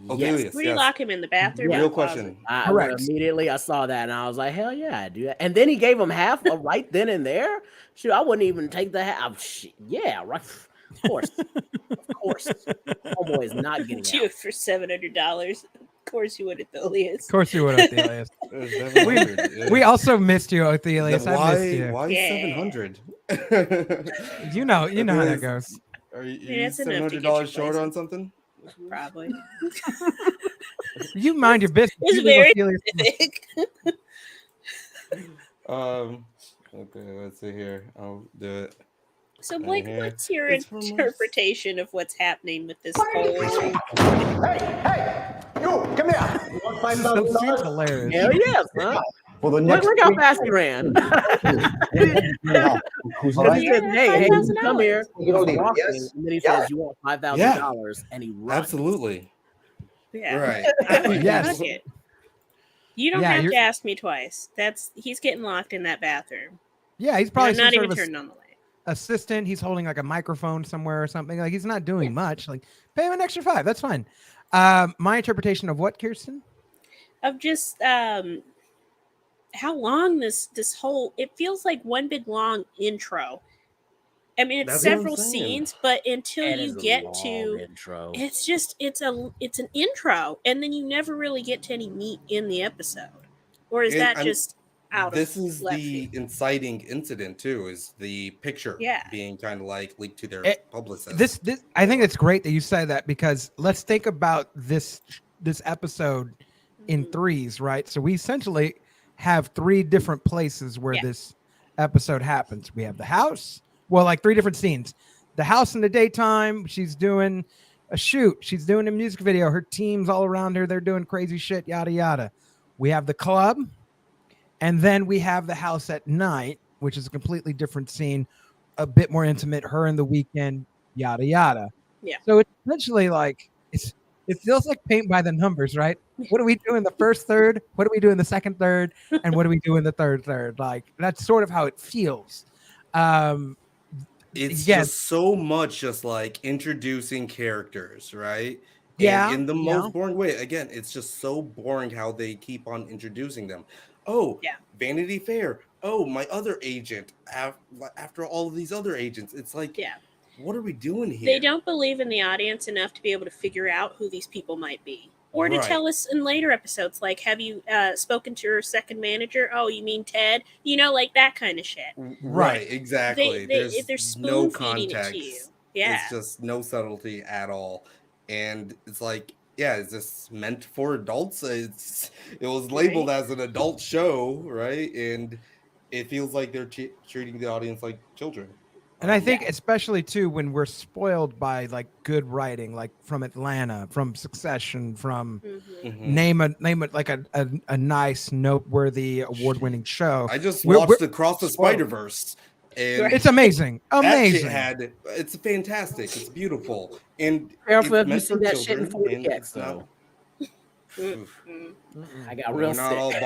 Othelius,
Where do you
yes.
lock him in the bathroom? or
Real
the closet?
question.
Correct.
Immediately I saw that and I was like, hell yeah, I do that. And then he gave him half right then and there. Shoot, I wouldn't even take the half. Yeah, right. Of course. Of course. Homeboy is not getting
Do
out.
it for $700. Of course you would, Atholius.
Of course you would, Othelius.
There's 700, yeah.
We also missed you, Othelius.
Then
I missed you.
why
Yeah.
700?
You know how that
Othelius,
goes.
Are you
Yeah, that's enough to get
$700
you
short
places.
on something?
Probably.
You mind your business.
It's
You leave
very
Othelius-
specific.
Okay, let's see here. I'll do it.
So, Blake,
Yeah.
what's your
It's from us.
interpretation of what's happening with this whole?
That seems hilarious.
Hell yes, huh?
For the
Look,
next
look how
week.
fast he ran.
Who's
Because
right?
he said, hey,
$5,000.
come here.
You don't
He's
need it,
walking,
yes?
and then he
Yeah.
says, you want $5,000, and he runs.
Absolutely.
Yeah.
Right.
I would
Yes.
fuck it. You don't
Yeah,
have
you're-
to ask me twice. He's getting locked in that bathroom.
Yeah, he's
And
probably
I'm
some
not
sort
even
of
turning on the light.
assistant. He's holding like a microphone somewhere or something. Like he's not doing much. Like pay him an extra $5. That's fine. My interpretation of what, Kirsten?
Of just how long this whole, it feels like one big long intro. I mean, it's
That's what I'm
several
saying.
scenes, but until
It
you
is a
get
long
to
intro.
it's just it's an intro, and then you never really get to any meat in the episode. Or is
And
that just out
this
of
is
left
the
field?
inciting incident too, is the picture
Yeah.
being kind of like leaked to their publicist.
This I think it's great that you say that, because let's think about this episode in
Mhm.
threes, right? So we essentially have three different places where
Yeah.
this episode happens. We have the house, well, like three different scenes. The house in the daytime, she's doing a shoot, she's doing a music video, her team's all around her, they're doing crazy shit, yada yada. We have the club, and then we have the house at night, which is a completely different scene, a bit more intimate, her and the Weeknd, yada yada.
Yeah.
So it's essentially like it feels like paint by the numbers, right? What do we do in the first third? What do we do in the second third? And what do we do in the third third? Like, that's sort of how it feels.
It's
Yeah,
just so much just like introducing characters, right? And
yeah,
in the
yeah.
most boring way. Again, it's just so boring how they keep on introducing them. Oh,
Yeah.
Vanity Fair. Oh, my other agent. After all of these other agents, it's like,
Yeah.
what are we doing here?
They don't believe in the audience enough to be able to figure out who these people might be. Or to
Right.
tell us in later episodes, like, have you spoken to your second manager? Oh, you mean Ted? You know, like that kind of shit.
Right, exactly.
They're
There's
spoon
no
feeding it to
context.
you. Yeah.
It's just no subtlety at all. And it's like, yeah, is this meant for adults? It was labeled as an adult show, right? And it feels like they're treating the audience like children.
And I think especially too when we're spoiled by like good writing, like from Atlanta, from Succession, from name it like a nice, noteworthy, award-winning show.
I just
We're
watched Across the
spoiled.
Spider-Verse, and
It's amazing.
That shit
Amazing.
it's fantastic. It's beautiful, and
Careful
it's
if you
meant
see
for
that shit in
children, and
40X
it's not.
I got real
We're not all
sick.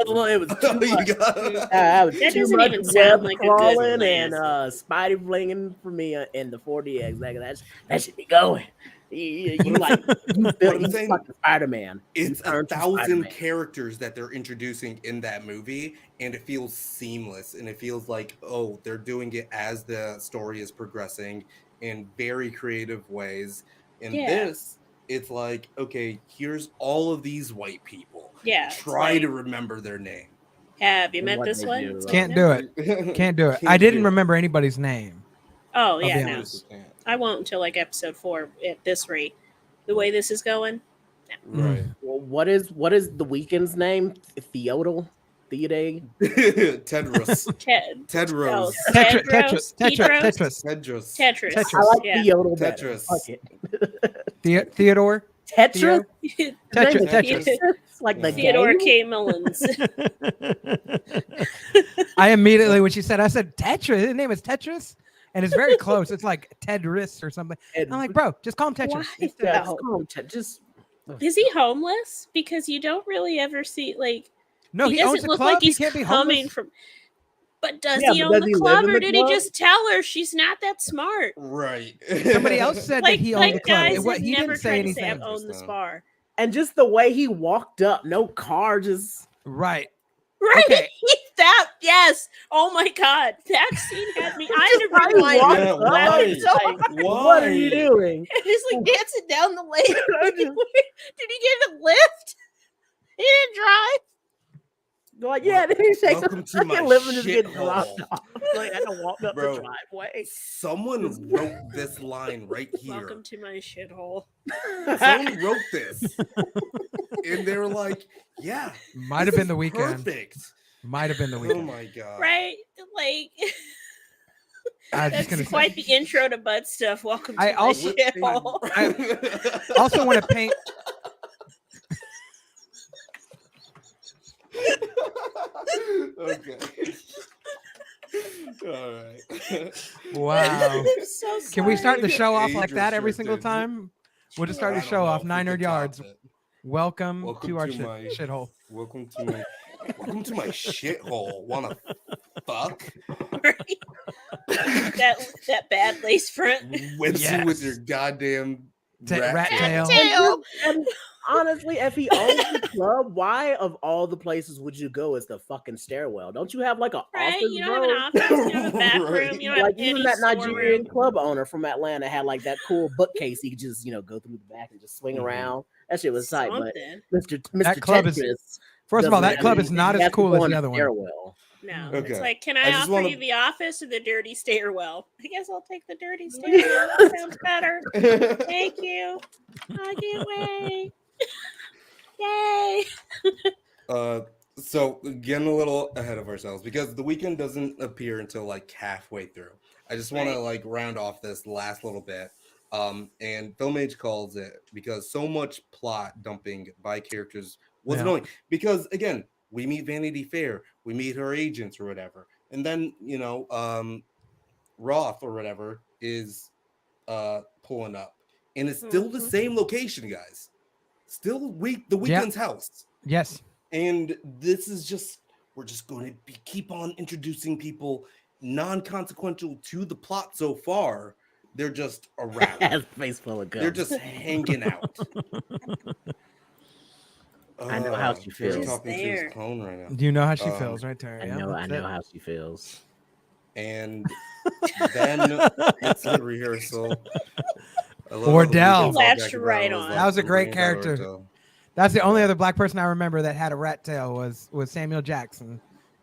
balling.
It was too
You
much.
got-
That
doesn't
too much
even sound
web
like a good
crawling
plan.
and Spidey flinging for me in the 40X. Like, that should be going. You like you feel you
saying,
fucking Spider-Man.
It's
You turn to
1,000
Spider-Man.
characters that they're introducing in that movie, and it feels seamless, and it feels like, oh, they're doing it as the story is progressing in very creative ways. In this, it's like, okay, here's all of these white people.
Yeah.
Try to remember their name.
Have you met
what
this
they
one?
do,
Can't do it. Can't do it. I didn't remember anybody's name.
Oh,
I'll
yeah,
be
no.
honest.
I won't until like episode 4 at this rate. The way this is going.
Right.
Well, what is the Weeknd's name? Theodore?
Tedros.
Tedros.
Tetris.
I like
yeah.
Theodore better.
Tetris.
Fuck it.
Theodore.
Tetris?
Tetris.
It's like the
Theodore
game?
K. Mullins.
I immediately, when she said, I said Tetris. His name is Tetris, and it's very close. It's like Tedris or something. I'm like, bro, just call him Tetris.
Why
Yeah,
though?
just
Is he homeless? Because you don't really ever see like.
No, he owns
doesn't
a
look
club.
like he's
He can't be
coming
homeless.
from. But does
Yeah,
he
but
own
does
the
he live
club,
in
or
the
did he
club?
just tell her she's not that smart?
Right.
Somebody else said
Like,
that he owned the club.
guys have
He
never
didn't say
tried to say
anything.
I've owned this bar.
and just the way he walked up, no car, just
Right.
Right?
Okay.
That yes. Oh my god, that scene had me. I had to
how he
rewind.
walked
Yeah,
up.
why?
It's so
Like,
hard. What are you doing?
He's like dancing down the lane. Did he get a lift? He didn't drive.
Like, yeah, then he shakes
Welcome
up.
to
I
my
can't live and just get
shithole.
dropped off. Like, I had to walk up
Bro.
the driveway.
Someone wrote this line right here.
Welcome to my shithole.
Someone wrote this. And they were like, yeah.
Might have
this
been the
is
weekend.
Perfect.
Might have been the
Oh
weekend.
my god.
Right? Like
I was just
that's
gonna
quite
say.
the intro to butt stuff. Welcome to
I
my
also-
shithole.
I also want to paint.
Okay. All right.
Wow.
I'm so
Can we start the
sorry.
show off
Age
like that every single
restricted.
time? We'll just start
I
the
don't
show
know
off.
if we
9
can
nerd
top
yards.
it.
Welcome
Welcome
to our
to my-
shithole.
Welcome to my shithole. Wanna fuck?
that bad lace front.
With you with
Yes.
your goddamn
rat tail.
And honestly, if he owns the club, why of all the places would you go as the fucking stairwell? Don't you have like an office?
You don't have an office, you don't have a bathroom,
Right.
you don't have
Like
any
even that Nigerian
storeroom.
club owner from Atlanta had like that cool bookcase. He could just go through the back and just swing around. That shit was tight. But
Something.
Mr.
That club
Tetris
is first of all, that club is not as cool as the other one.
Stairwell.
No,
Okay.
it's like, can
I
I
just
offer
wanna-
you the office or the dirty stairwell? I guess I'll take the dirty stairwell. That sounds better. Thank you. I can't wait. Yay.
So getting a little ahead of ourselves because the Weeknd doesn't appear until like halfway through. I just want to like round off this last little bit. And Film Age calls it because so much plot dumping by characters was annoying. Because again, we meet Vanity Fair, we meet her agents or whatever, and then Roth or whatever is pulling up, and it's still the same location, guys. Still the Weeknd's house.
Yes.
And this is just, we're just going to keep on introducing people non-consequential to the plot so far. They're just around.
Face full of guns.
They're just hanging out.
I know how she feels.
Talking to his clone right now.
Do you know how she feels, right, Terry?
I know how she feels.
And then it's a rehearsal.
Wardell.
Latched right on.
That was a great character. That's the only other black person I remember that had a rat tail was Samuel Jackson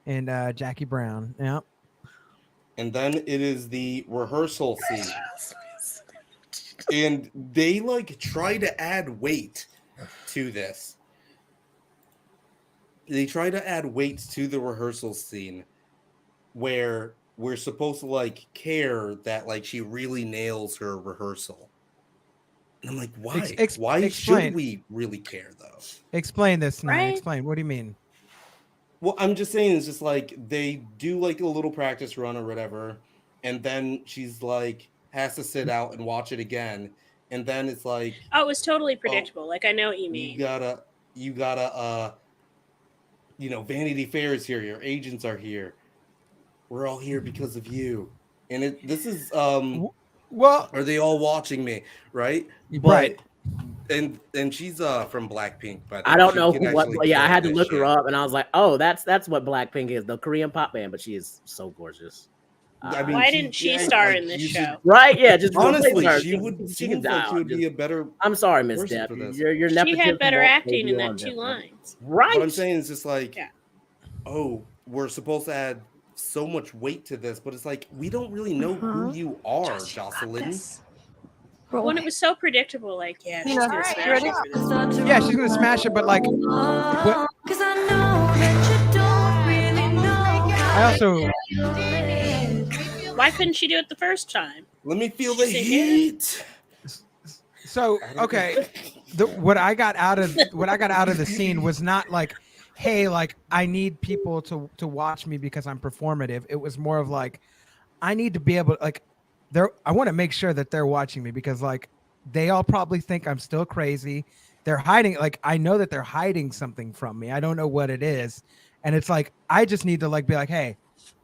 and Jackie Brown. Yeah.
And then it is the rehearsal scene. And they like try to add weight to this. They try to add weight to the rehearsal scene where we're supposed to like care that like she really nails her rehearsal. And I'm like, why? Why
explain.
should we really care though?
Explain this now.
Right?
Explain. What do you mean?
Well, I'm just saying it's just like they do like a little practice run or whatever, and then she's like has to sit out and watch it again, and then it's like,
oh, it was totally predictable. Like I know what you mean.
You gotta Vanity Fair is here, your agents are here, we're all here because of you, and this is
well,
are they all watching me, right?
Right.
And she's from Blackpink, but
I don't know what. Yeah, I had to look her up, and I was like, "Oh, that's what Blackpink is, the Korean pop band." But she is so gorgeous.
I mean,
why didn't she star in this show?
Right? Yeah, just
honestly,
her.
she would.
She can die.
She would be a better.
I'm sorry, Miss Depp. Your
she had better acting in that 2 lines.
Right.
What I'm saying is just like, oh, we're supposed to add so much weight to this, but it's like we don't really know who you are, Jocelyn.
When it was so predictable, like, yeah, she's gonna smash it for this.
Yeah, she's gonna smash it, but like, what? I also.
Why couldn't she do it the first time?
Let me feel the heat.
So okay, what I got out of the scene was not like, hey, like I need people to watch me because I'm performative. It was more of like, I need to be able to, like, I want to make sure that they're watching me because like they all probably think I'm still crazy. They're hiding, like I know that they're hiding something from me. I don't know what it is, and it's like I just need to like be like, hey,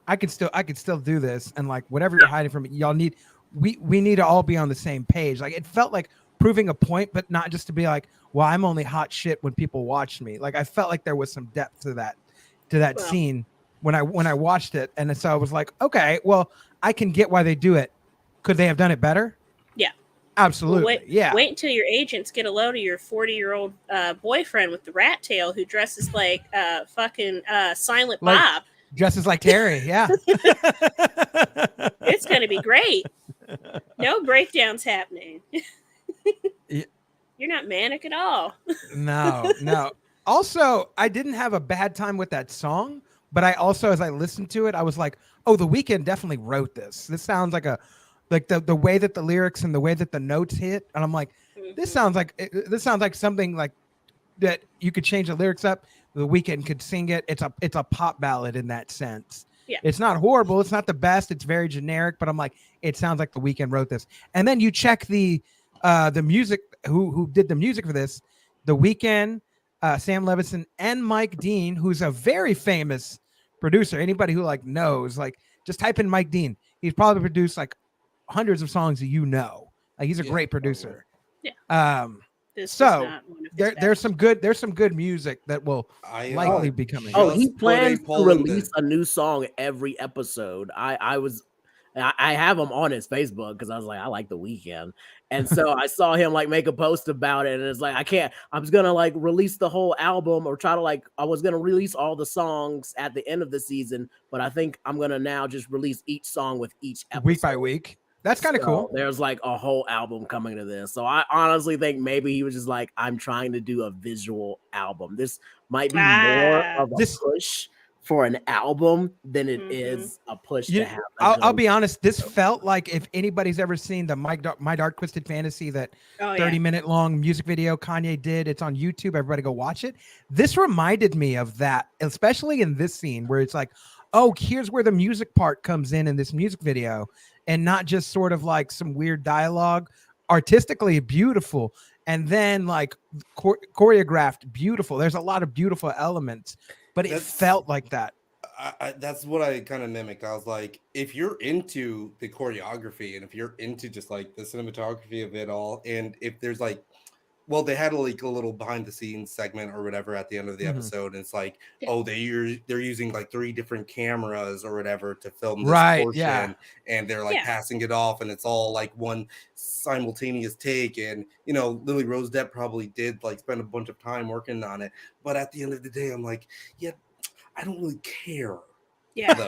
I can still do this, and like whatever you're hiding from me, y'all need. We need to all be on the same page. Like it felt like proving a point, but not just to be like, well, I'm only hot shit when people watch me. Like I felt like there was some depth to that scene when I watched it, and so I was like, okay, well, I can get why they do it. Could they have done it better? Yeah, absolutely.
Well, wait until your agents get a load of your 40-year-old boyfriend with the rat tail who dresses like fucking Silent Bob.
Dresses like Terry, yeah.
It's gonna be great. No breakdowns happening. You're not manic at all.
No. Also, I didn't have a bad time with that song, but I also, as I listened to it, I was like, oh, The Weeknd definitely wrote this. This sounds like the way that the lyrics and the way that the notes hit, and I'm like, this sounds like something like that you could change the lyrics up. The Weeknd could sing it. It's a pop ballad in that sense. Yeah. It's not horrible. It's not the best. It's very generic, but I'm like, it sounds like The Weeknd wrote this. And then you check the music, who did the music for this, The Weeknd, Sam Levinson, and Mike Dean, who's a very famous producer. Anybody who like knows, like just type in Mike Dean. He's probably produced like hundreds of songs that you know. Like he's a great producer.
This
So,
was not one of his
there's
best.
some good music that will likely be coming.
Oh, he
Just put a
plans to
poll in
release
the-
a new song every episode. I have him on his Facebook because I was like, I like The Weeknd. And so I saw him like make a post about it. And it's like, I was gonna like release the whole album or try to like, I was gonna release all the songs at the end of the season, but I think I'm gonna now just release each song with each episode.
Week by week. That's kind of cool.
There's like a whole album coming to this. So I honestly think maybe he was just like, I'm trying to do a visual album. This might be more of a push for an album than it is a push to have.
I'll be honest. This felt like if anybody's ever seen the My Dark Twisted Fantasy, that 30-minute long music video Kanye did. It's on YouTube. Everybody go watch it. This reminded me of that, especially in this scene where it's like, oh, here's where the music part comes in this music video, and not just sort of like some weird dialogue. Artistically beautiful, and then like choreographed beautiful. There's a lot of beautiful elements, but it felt like that.
That's what I kind of mimicked. I was like, if you're into the choreography and if you're into just like the cinematography of it all, and if there's like, well, they had like a little behind the scenes segment or whatever at the end of the episode, and it's like, oh, they're using like 3 different cameras or whatever to film this portion, and they're like passing it off, and it's all like one simultaneous take. And you know, Lilly-Rose Depp probably did like spend a bunch of time working on it, but at the end of the day, I'm like, yeah, I don't really care.
Yeah.
Do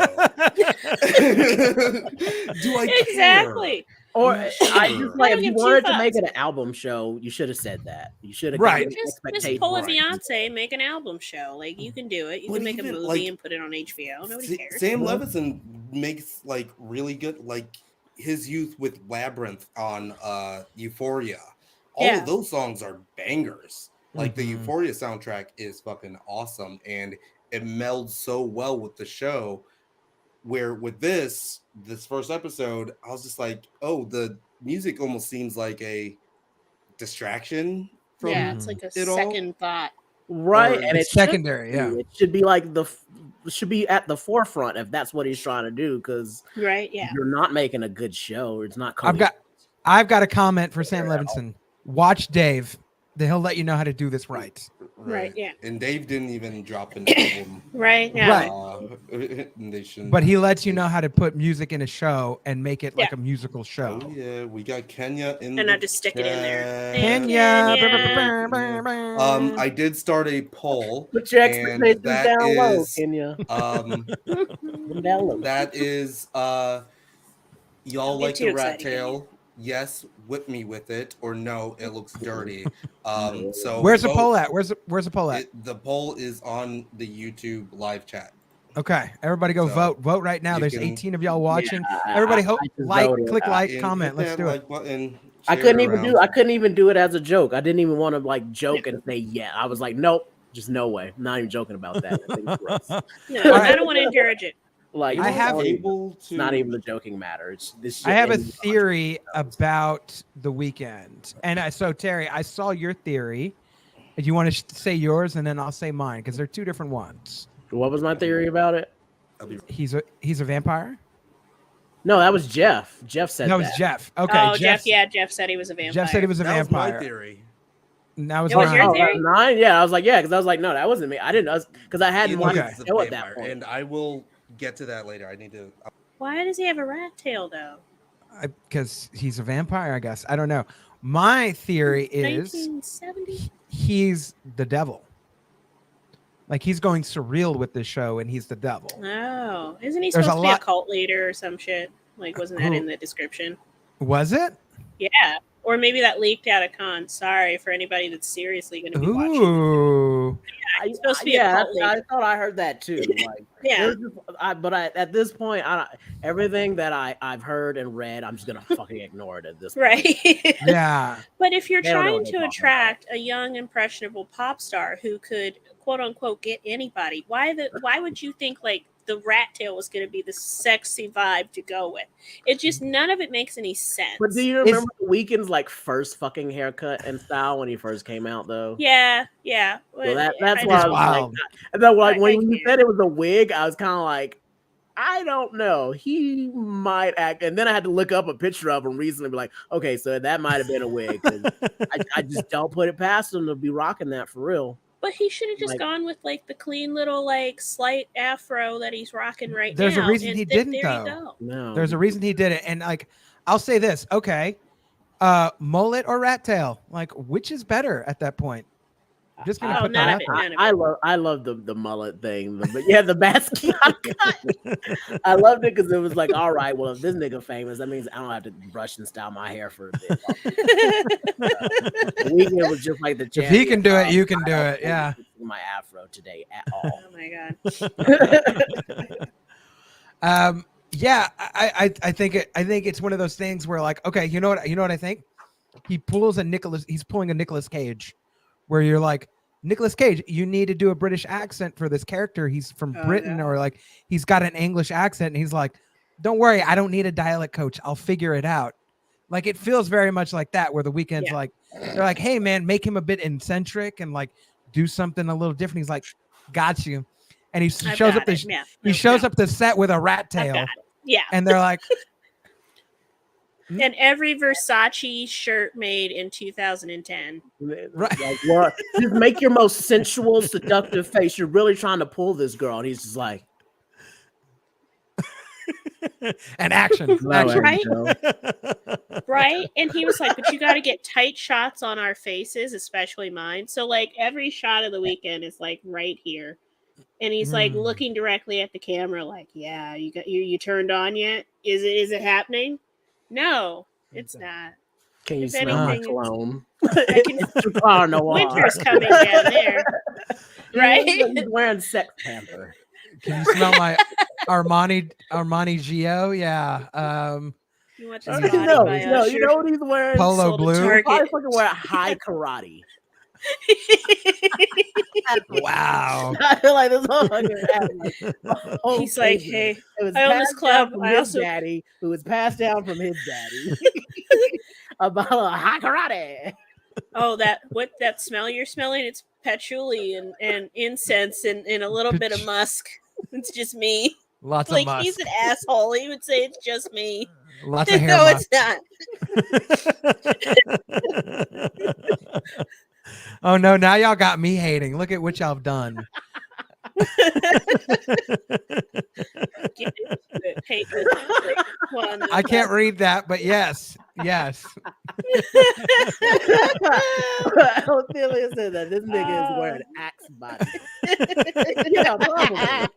I
exactly?
care?
Or I just like, if you wanted to make it an album show, you should have said that. You should have
just pull a Beyonce, make an album show. Like you can do it. You can make a movie and put it on HBO. Nobody cares.
Sam Levinson makes like really good, like his youth with Labyrinth on Euphoria. All of those songs are bangers. Like the Euphoria soundtrack is fucking awesome, and it melds so well with the show. Where with this first episode, I was just like, oh, the music almost seems like a distraction from
it's like a second thought.
Right, and
it's secondary.
It should be like should be at the forefront if that's what he's trying to do, because you're not making a good show. It's not.
I've got a comment for Sam Levinson. Watch Dave. Then he'll let you know how to do this right.
Right. Yeah.
And Dave didn't even drop an album.
Right. Yeah.
But he lets you know how to put music in a show and make it like a musical show.
Oh yeah, we got Kenya in.
And I just stick it in there.
Kenya.
I did start a poll.
Put your expectations down low, Kenya.
That is y'all like the rat tail? Yes, whip me with it, or no, it looks dirty. So
where's the poll at? Where's the poll at?
The poll is on the YouTube live chat.
Okay, everybody go vote right now. There's 18 of y'all watching. Everybody click like, comment. Let's do it.
Button,
I couldn't even do it as a joke. I didn't even want to like joke and say I was like, nope, just no way. I'm not even joking about that.
I don't want to encourage it.
Like
I have
it's not even a joking matter.
I have a theory about The Weeknd, and so Terry, I saw your theory. If you want to say yours, and then I'll say mine, because they're 2 different ones.
What was my theory about it?
He's a vampire.
No, that was Jeff. Jeff said that.
That was Jeff. Okay.
Oh, Jeff. Yeah, Jeff said he was a vampire.
Jeff said he was a vampire.
Was my theory.
That was
your theory?
9. Yeah, I was like, because I was like, no, that wasn't me. I didn't, because I hadn't watched the show at that point.
And I will get to that later. I need to.
Why does he have a rat tail though?
Because he's a vampire, I guess. I don't know. My theory is
1970?
He's the devil. Like he's going surreal with this show, and he's the devil.
Oh, isn't he supposed to be a cult leader or some shit? Like, wasn't that in the description?
Was it?
Yeah. Or maybe that leaked out of con. Sorry for anybody that's seriously going to be watching.
Yeah,
he's supposed to be a cult leader.
I thought I heard that too. Like, but at this point, everything that I've heard and read, I'm just gonna fucking ignore it at this point.
Right.
Yeah.
But if you're trying to attract a young, impressionable pop star who could, quote unquote, get anybody, why would you think like the rat tail was going to be the sexy vibe to go with? It just, none of it makes any sense.
But do you remember The Weeknd's like first fucking haircut and style when he first came out though?
Yeah.
Well, that's why I was like, when you said it was a wig, I was kind of like, I don't know. He might act, and then I had to look up a picture of him recently. Be like, okay, so that might have been a wig. I just don't put it past him to be rocking that for real.
But he should have just gone with like the clean little like slight afro that he's rocking right now.
There's a reason he didn't
there
though.
You go.
No,
there's a reason he did it, and like I'll say this, okay, mullet or rat tail, like which is better at that point? I'm just gonna put that out there.
I love the mullet thing, but yeah, the Basquiat cut. I loved it because it was like, all right, well, if this nigga famous, that means I don't have to brush and style my hair for a bit. Weeknd was just like the champion.
If he can do it, you can do it. Yeah.
My afro today at all.
Oh my
god. Yeah, I think it's one of those things where like, okay, you know what I think? He's pulling a Nicolas Cage, where you're like, Nicolas Cage, you need to do a British accent for this character. He's from Britain, or like he's got an English accent, and he's like, don't worry, I don't need a dialect coach. I'll figure it out. Like it feels very much like that, where the Weeknd's like, they're like, hey man, make him a bit eccentric and like do something a little different. He's like, got you. And he shows up up the set with a rat tail.
Yeah.
And they're like,
and every Versace shirt made in 2010.
Right. Like, well, just make your most sensual, seductive face. You're really trying to pull this girl. And he's just like,
and action.
Right? Right? And he was like, but you got to get tight shots on our faces, especially mine. So like every shot of the Weeknd is like right here. And he's like looking directly at the camera, like, yeah, you turned on yet? Is it happening? No, it's not.
Can you smell my cologne?
Winter's coming down there. Right?
He's wearing Sex Pamper.
Can you smell my Armani Gio? Yeah.
You want this body by
you know what he's wearing?
Polo blue.
He's probably fucking wearing high karate.
Wow.
I feel like this whole fucking
he's like, hey, I own this club. I also
daddy, who was passed down from his daddy about high karate.
Oh, that smell you're smelling? It's patchouli and incense and a little bit of musk. It's just me.
Lots
of
musk.
Like he's an asshole. He would say it's just me.
Lots of hair.
No,
musk.
It's not.
Oh no, now y'all got me hating. Look at what y'all have done. I can't read that, but yes.
Ophelia said that this nigga is wearing Axe body. Yeah, probably.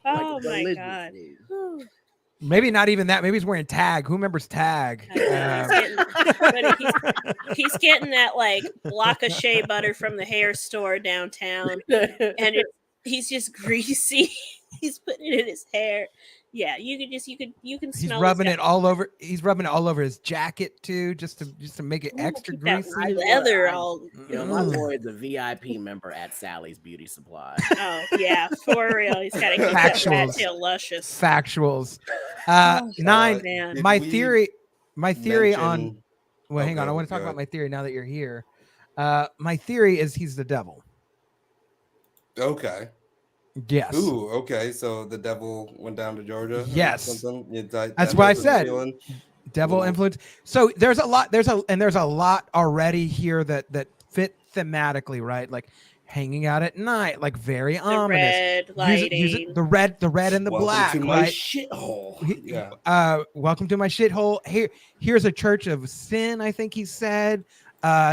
Oh my god.
Maybe not even that. Maybe he's wearing Tag. Who remembers Tag?
He's getting that like block of shea butter from the hair store downtown, and he's just greasy. He's putting it in his hair. Yeah, you can smell.
He's rubbing it all over. He's rubbing it all over his jacket too, just to make it extra greasy.
That leather all.
My boy is a VIP member at Sally's Beauty Supply.
Oh yeah, for real. He's got to keep that rat tail luscious.
Factuals. 9. My theory on. Well, hang on. I want to talk about my theory now that you're here. My theory is he's the devil.
Okay.
Yes.
Ooh, okay. So the devil went down to Georgia.
Yes. That's why I said devil influence. So there's a lot already here that fit thematically, right? Like hanging out at night, like very ominous.
Red lighting.
The red and the black.
Welcome to my
right?
shithole. Yeah.
Welcome to my shithole. Here's a church of sin. I think he said.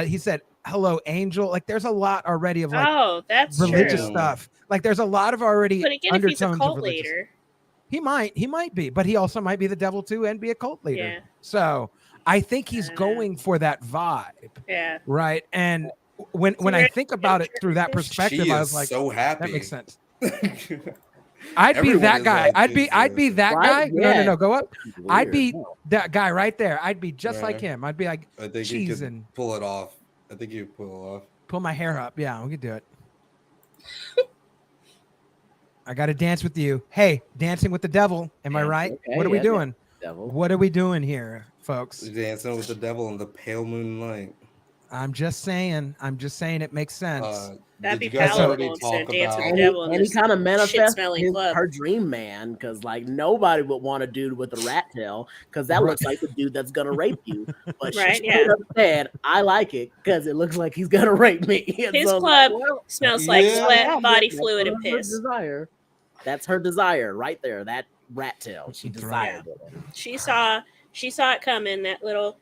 He said, "Hello, angel." Like there's a lot already of like
that's
religious
true.
stuff. Like there's a lot of already
but again,
undertones
if he's a cult
of religious.
leader.
He might be, but he also might be the devil too and be a cult leader.
Yeah.
So I think he's going for that vibe.
Yeah.
Right. And when I think about it through that perspective, I was like,
so happy.
That makes sense. I'd be that guy. I'd be that guy.
Yeah.
No, go up.
Weird.
I'd be that guy right there. I'd be just like him. I'd be like
I think
cheese
you
and
could pull it off. I think you pull it off.
pull my hair up. Yeah, we could do it. I got to dance with you. Hey, dancing with the devil. Am I right?
Okay,
what are we doing?
Devil.
What are we doing here, folks?
Dancing with the devil in the pale moonlight.
I'm just saying it makes sense.
That'd
Did
be
you guys already
palatable instead
talk
of Dance with
about?
the Devil in
And he
this
kind of manifests
shit-smelling club.
her dream man, because like nobody would want a dude with a rat tail, because that
Right.
looks like the dude that's gonna rape you. But she
Right,
straight up said, "I like it because it looks like he's gonna rape me." And
His
so I'm
club
like, well,
smells like
Yeah.
sweat, body
that's
fluid, and
her
piss.
desire. That's her desire right there. That rat tail. She
That's right.
desired it.
She saw it coming. That little,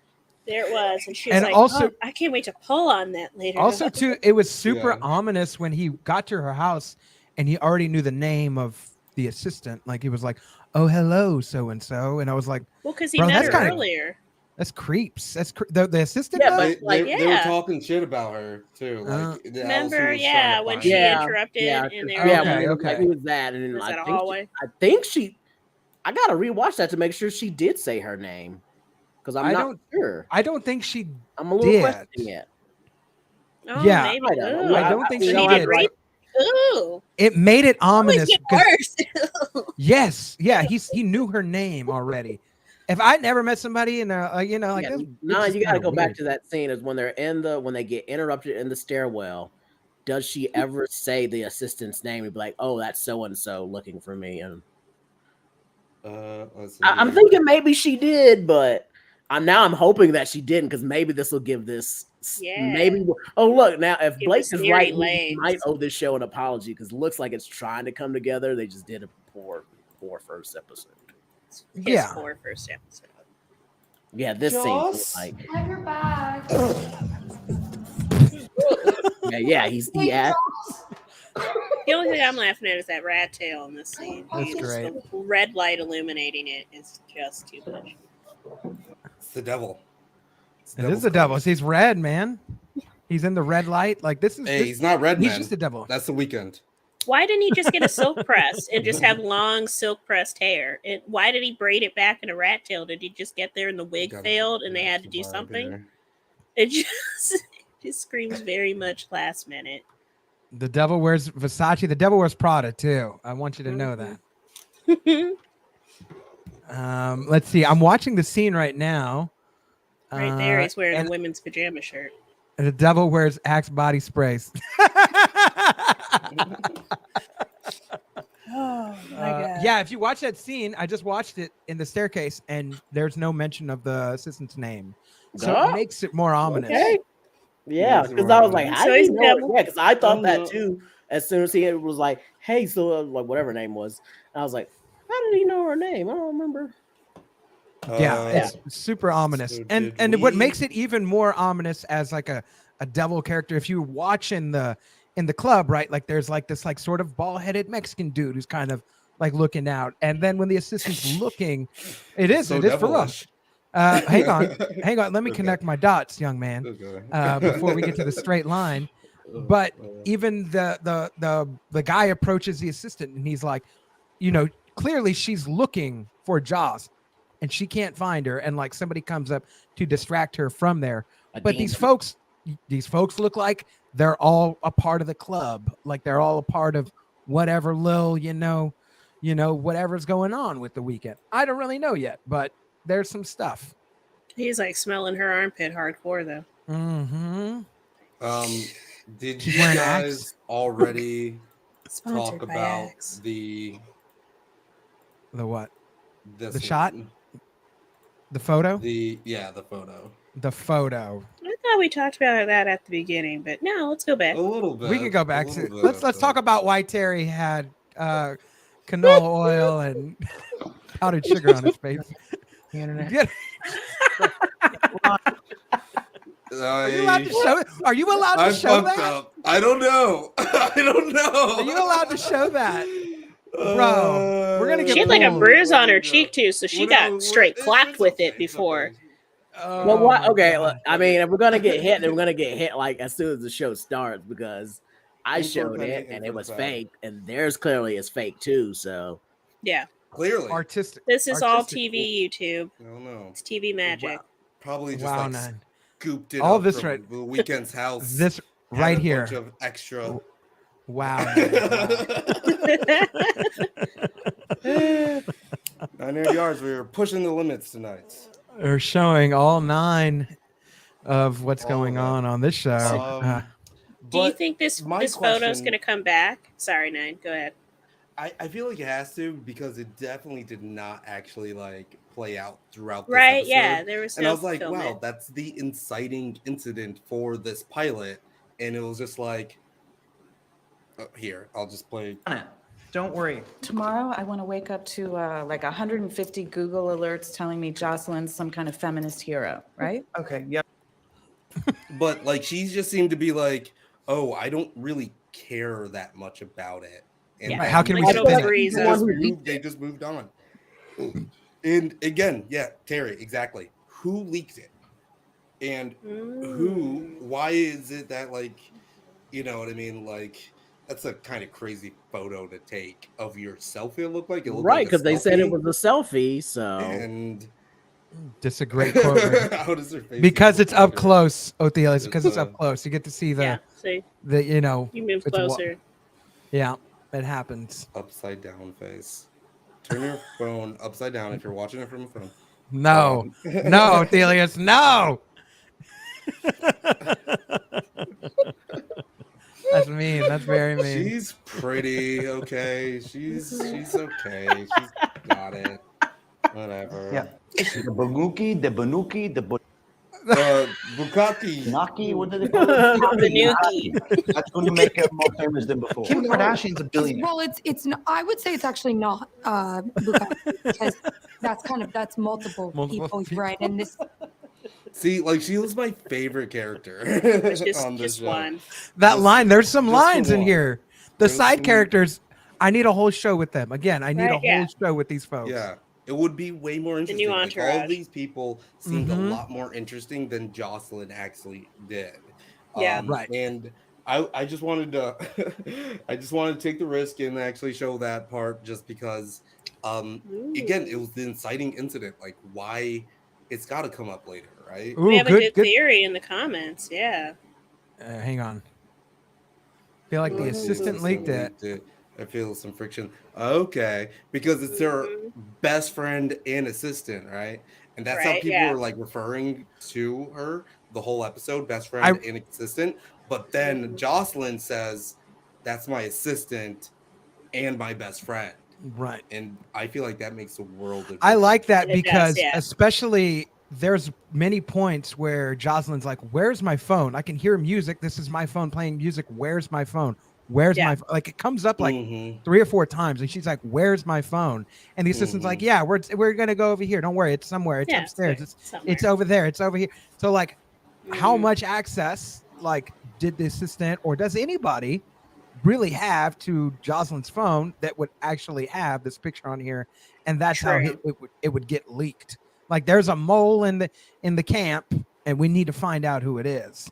there it was, and she was
And
like,
also-
"Oh, I can't wait to pull on that later."
Also, too, it was super
Yeah.
ominous when he got to her house and he already knew the name of the assistant. Like he was like, "Oh, hello, so and so," and I was like,
well, because he
Bro,
met
that's
her
kinda-
earlier.
"That's creeps. That's the assistant."
Yeah,
does?
but like,
They were
yeah.
talking shit about her too. Like Allison
Remember,
was
yeah,
trying to
when
find
she
her.
interrupted, and they were
yeah,
Okay,
when it was
okay.
like, who was that? And then
Was that a
I
hallway?
think she. I gotta rewatch that to make sure she did say her name, because I'm
I
not
don't-
sure.
I don't think she.
I'm a little
did.
questioning it.
Oh,
Yeah.
maybe.
I don't know.
Ooh.
I don't think
so
she
he
did.
did rape. Ooh,
It made it
always
ominous
get
because
worse.
yes, yeah, he knew her name already. If I'd never met somebody and like
Yeah,
that's,
no,
it's
you got to
kinda
go back
weird.
to that scene is when they're when they get interrupted in the stairwell. Does she ever say the assistant's name and be like, "Oh, that's so and so looking for me"? And
Let's see.
I'm thinking maybe she did, but I'm hoping that she didn't, because maybe this will give this.
Yeah.
Maybe. Oh, look, now if
Give
Blake
this
is
theory
right, we
legs.
might owe this show an apology, because it looks like it's trying to come together. They just did a poor first episode.
Yeah.
Poor first episode.
Yeah, this scene was
Joss?
like,
Have your bag.
yeah, he asked.
The only thing I'm laughing at is that rat tail in this scene.
That's
Just
great.
The red light illuminating it is just too much.
It's the devil. It's
It is the devil. He's red, man. He's in the red light. Like this is.
Hey, he's not red,
He's
man.
just the devil.
That's the Weeknd.
Why didn't he just get a silk press and just have long silk pressed hair? And why did he braid it back in a rat tail? Did he just get there and the wig failed and they had to do something? It just screams very much last minute.
The devil wears Versace. The devil wears Prada too. I want you to know that. Let's see. I'm watching the scene right now.
Right there, he's wearing
and
a women's pajama shirt.
the devil wears Axe body sprays.
Oh my god.
Yeah, if you watch that scene, I just watched it in the staircase, and there's no mention of the assistant's name, so
Huh?
it makes it more ominous.
Okay. Yeah,
Yes,
because I was
right.
like, how
So
do
he's
you know?
devil.
Yeah, because I thought
Oh,
that
no.
too. As soon as he was like, "Hey," so like whatever her name was, I was like, "How did he know her name? I don't remember."
Yeah, it's super ominous,
so
and
did
what
we-
makes it even more ominous as like a devil character, if you watch in the club, right? Like there's like this like sort of bald-headed Mexican dude who's kind of like looking out, and then when the assistant's looking, it is
So
for
devilish.
us. Hang on, let me
Okay.
connect my dots, young man,
Okay.
before we get to the straight line. But even the guy approaches the assistant and he's like, clearly she's looking for Joss and she can't find her, and like somebody comes up to distract her from there. But these folks look like they're all a part of the club, like they're all a part of whatever Lil, whatever's going on with the Weeknd. I don't really know yet, but there's some stuff.
He's like smelling her armpit hardcore though.
Mm-hmm.
Did
She's
you
wearing
guys
Axe.
already
Sponsored
talk
by
about
Axe.
the
The
this
The shot?
one?
The photo?
The photo.
The photo.
I thought we talked about that at the beginning, but no, let's go back.
A little bit.
We can go back
a
to
little
let's
bit,
talk
but-
about why Terry had canola oil and powdered sugar on his face.
The internet.
Get- Are you allowed to show it? Are you allowed to
I
show
fucked
that?
up. I don't know. I don't know.
Are you allowed to show that? Bro, we're gonna get
She had like a
pulled.
bruise on her cheek too, so she got straight clapped with it before.
Well,
Oh my
okay,
God.
look, I mean, if we're gonna get hit, then we're gonna get hit like as soon as the show starts, because I showed it and it was fake, and theirs clearly is fake too. So
Yeah,
Clearly.
Artistic.
this is all
artistic.
TV, YouTube.
I don't know.
It's TV magic.
Wow.
Probably just
Wow,
like
man.
scooped it
All
up
this
from
right-
the Weeknd's house.
This
had
right
a
here.
bunch of extra.
Wow. Man.
900 yards. We were pushing the limits tonight.
They're showing all 9 of what's
All
going
of it.
on this show.
Do you
But
think this
my
this photo's
question-
going to come back? Sorry, Nine. Go ahead.
I feel like it has to, because it definitely did not actually like play out throughout this
Right?
episode.
Yeah, there was
And
no
I was like, wow,
fulfillment.
that's the inciting incident for this pilot. And it was just like, here, I'll just play.
Don't worry.
Tomorrow, I want to wake up to like 150 Google alerts telling me Jocelyn's some kind of feminist hero, right?
Okay. Yep.
But like, she just seemed to be like, oh, I don't really care that much about it. And
Yeah.
Right, how can we
Like
spin
it'll
it?
breeze up.
They just moved on. And again, yeah, Terry, exactly. Who leaked it? And why is it that, like, you know what I mean? Like, that's a kind of crazy photo to take of yourself. It looked like it looked
Right,
like
because they said it was a selfie. So
and
disagree quote right
how does her face
because
even
it's
look
up
like her?
close, Othelia. It's because it's
It's,
up close. You get to see the
Yeah. See,
you know,
you move
it's
closer.
yeah, it happens.
upside down face. Turn your phone upside down if you're watching it from a phone.
No, no, Othelius, no. That's mean. That's very mean.
She's pretty, okay. She's okay. She's got it. Whatever.
Yeah. The Banuki, the Banuki, the
Bukaki.
Naki, what do they call it?
Tanuki.
That's going to make her more famous than before. Kim Kardashian's a billionaire.
Well, it's not, I would say it's actually not Bukaki, because that's multiple people, right? And this
See, like, she was my favorite character on this
Just
show.
one.
That
Just-
line. There's some
just
lines
the
in
one.
here. The
There's
side
some-
characters. I need a whole show with them. Again, I need
Right,
a whole
yeah.
show with these folks.
Yeah, it would be way more interesting.
new
Like, all
entourage.
of these people seemed
Mhm.
a lot more interesting than Jocelyn actually did.
Yeah.
Right.
And I just wanted to I just wanted to take the risk and actually show that part, just because again, it was the inciting incident. Like, why it's got to come up later, right?
Ooh,
We have a
good.
good theory in the comments. Yeah.
Hang on. Feel like the
Ooh.
assistant leaked it.
I feel some friction. Okay, because it's her best friend and assistant, right? And that's how
Right,
people
yeah.
were like referring to her the whole episode, best friend and assistant. But then Jocelyn says, "That's my assistant and my best friend."
Right.
And I feel like that makes a world of
I like that
It does,
because
yeah.
especially there's many points where Jocelyn's like, "Where's my phone? I can hear music. This is my phone playing music. Where's my phone? Where's
Yeah.
my like?" It comes up like
Mhm.
3 or 4 times, and she's like, "Where's my phone?" And the assistant's like, "Yeah, we're gonna go over here. Don't worry, it's somewhere. It's
Yeah,
upstairs. It's
somewhere.
over there. It's over here." So like, how
Mhm.
much access like did the assistant or does anybody really have to Jocelyn's phone that would actually have this picture on here? And that's how
True.
it would get leaked. Like, there's a mole in the camp, and we need to find out who it is.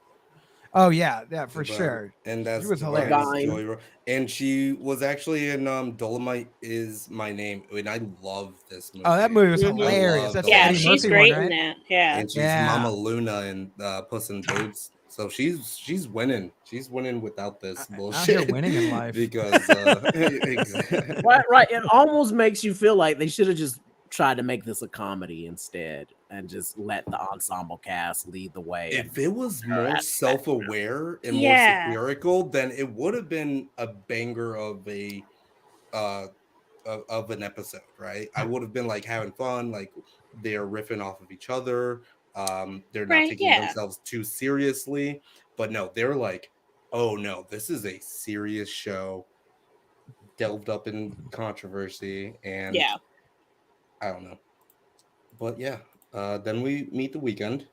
Oh yeah, for
But-
sure.
And that's
She was
Divine
hilarious.
Joy Ro- and she was actually in Dolomite Is My Name, and I love this movie.
Oh, that movie was
Mhm.
hilarious.
love
That's
the
the
Yeah,
Eddie
she's
Murphy
great
one,
in
right?
that. Yeah.
And she's
Yeah.
Mama Luna in Puss in Boots. So she's winning. She's winning without this
Out here
bullshit.
winning in life.
Because exactly.
right. It almost makes you feel like they should have just tried to make this a comedy instead and just let the ensemble cast lead the way.
If it was more
that's-
self-aware and
Yeah.
more satirical, then it would have been a banger of a of an episode, right? I would have been like having fun, like they're riffing off of each other. They're not
Right,
taking
yeah.
themselves too seriously. But no, they're like, oh no, this is a serious show, delved up in controversy, and
Yeah.
I don't know. But yeah, then we meet the Weeknd,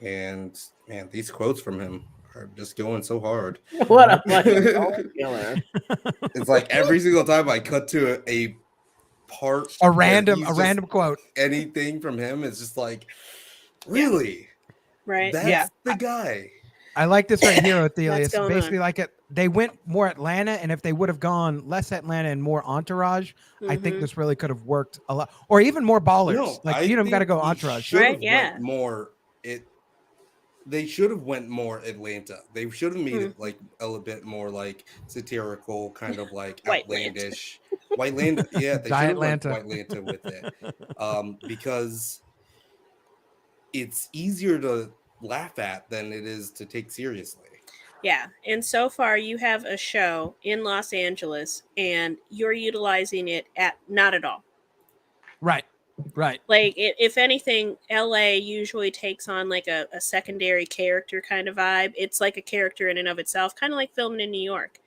and man, these quotes from him are just going so hard.
What a fucking killer.
It's like every single time I cut to a part,
A
where
random
he's just-
quote.
anything from him is just like, really?
Right.
That's
Yeah.
the guy.
I like this right here, Othelia.
What's
It's
going
basically like they went more Atlanta, and if they would have gone less Atlanta and more Entourage, I think
Mhm.
this really could have worked a lot. Or even more Ballers.
No,
like
I
you don't got to
think
go
he
Entourage.
should have
Right, yeah.
went more. They should have went more Atlanta. They should have made it like a little bit more like satirical, kind of like
White
outlandish. Whiteland, yeah, they should
Giant
have went
Lanta.
Whitelanta with it, because it's easier to laugh at than it is to take seriously.
Yeah, and so far you have a show in Los Angeles, and you're utilizing it at not at all.
Right.
Like, if anything, LA usually takes on like a secondary character kind of vibe. It's like a character in and of itself, kind of like filming in New York.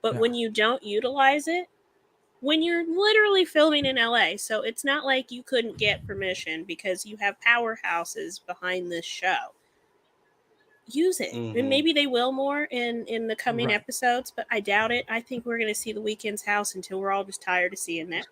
But when you don't utilize it, when you're literally filming in LA, so it's not like you couldn't get permission because you have powerhouses behind this show. Use it. And maybe they will more in the coming episodes, but I doubt it. I think we're going to see the Weeknd's house until we're all just tired of seeing that.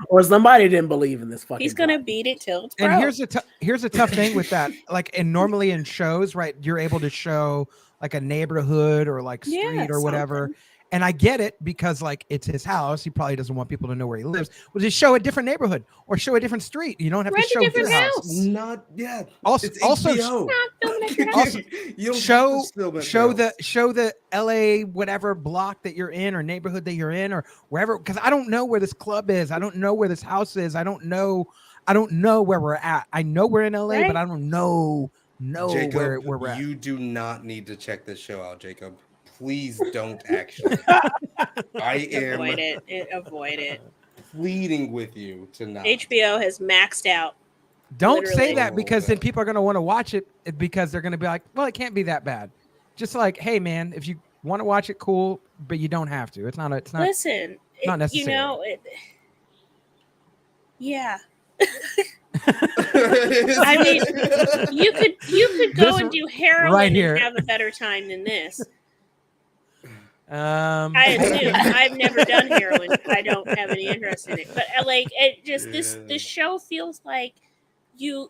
Or somebody didn't believe in this fucking.
He's going to beat it till it's broke.
And here's a tough thing with that. Like, and normally in shows, right, you're able to show like a neighborhood or like street or whatever.
Something.
And I get it because like it's his house. He probably doesn't want people to know where he lives. Well, just show a different neighborhood or show a different street. You don't have to show
a different
your
house.
Not yet.
Also,
it's HBO.
Not filming at your house.
You don't
show the LA whatever block that you're in or neighborhood that you're in or wherever, because I don't know where this club is. I don't know where this house is. I don't know where we're at. I know we're in LA, but I don't know
Jacob,
where we're at.
You do not need to check this show out, Jacob. Please don't actually. I am
avoid it.
Pleading with you to not.
HBO has maxed out.
Don't say that, because then people are going to want to watch it because they're going to be like, well, it can't be that bad. Just like, hey man, if you want to watch it, cool, but you don't have to. It's not
Listen,
not necessary.
You know, yeah. I mean, you could go and do heroin
right here
and have a better time than this.
I
assume. I've never done heroin. I don't have any interest in it. But like, it just this show feels like you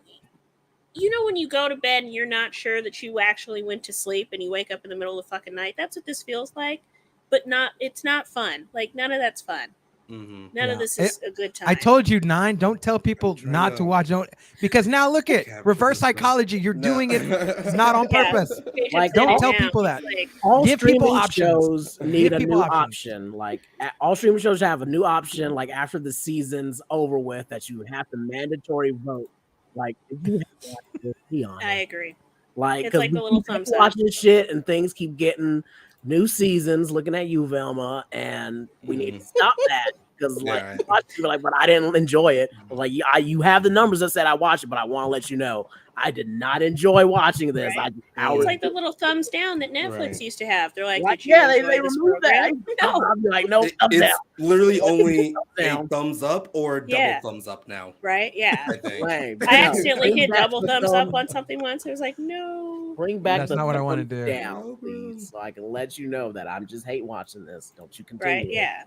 know when you go to bed and you're not sure that you actually went to sleep and you wake up in the middle of the fucking night. That's what this feels like. But it's not fun. Like, none of that's fun. None of this is a good time.
I told you, 9. Don't tell people not to watch. Because now look at reverse psychology. You're doing it not on purpose.
Like,
don't tell people that.
All
give people
shows need a new
options.
option. Like, all streaming shows have a new option. Like, after the season's over with, that you have to mandatory vote. Like, if you have to be on.
I agree.
Like,
it's like the little thumbs up.
Watching shit and things keep getting new seasons. Looking at you, Velma, and we need to stop that. Because but I didn't enjoy it. Like, you have the numbers that said I watched it, but I want to let you know I did not enjoy watching this.
Right. It's like the little thumbs down that Netflix used to have. They're like,
they removed that.
No,
I'll be like, no, thumbs
it's
down.
Literally only a thumbs up or double thumbs up now.
Right? Yeah.
I think.
I accidentally hit double thumbs up on something once. I was like, no.
Bring back
That's not what I want to do.
Down, please, so I can let you know that I'm just hate watching this. Don't you continue?
Right? Yeah.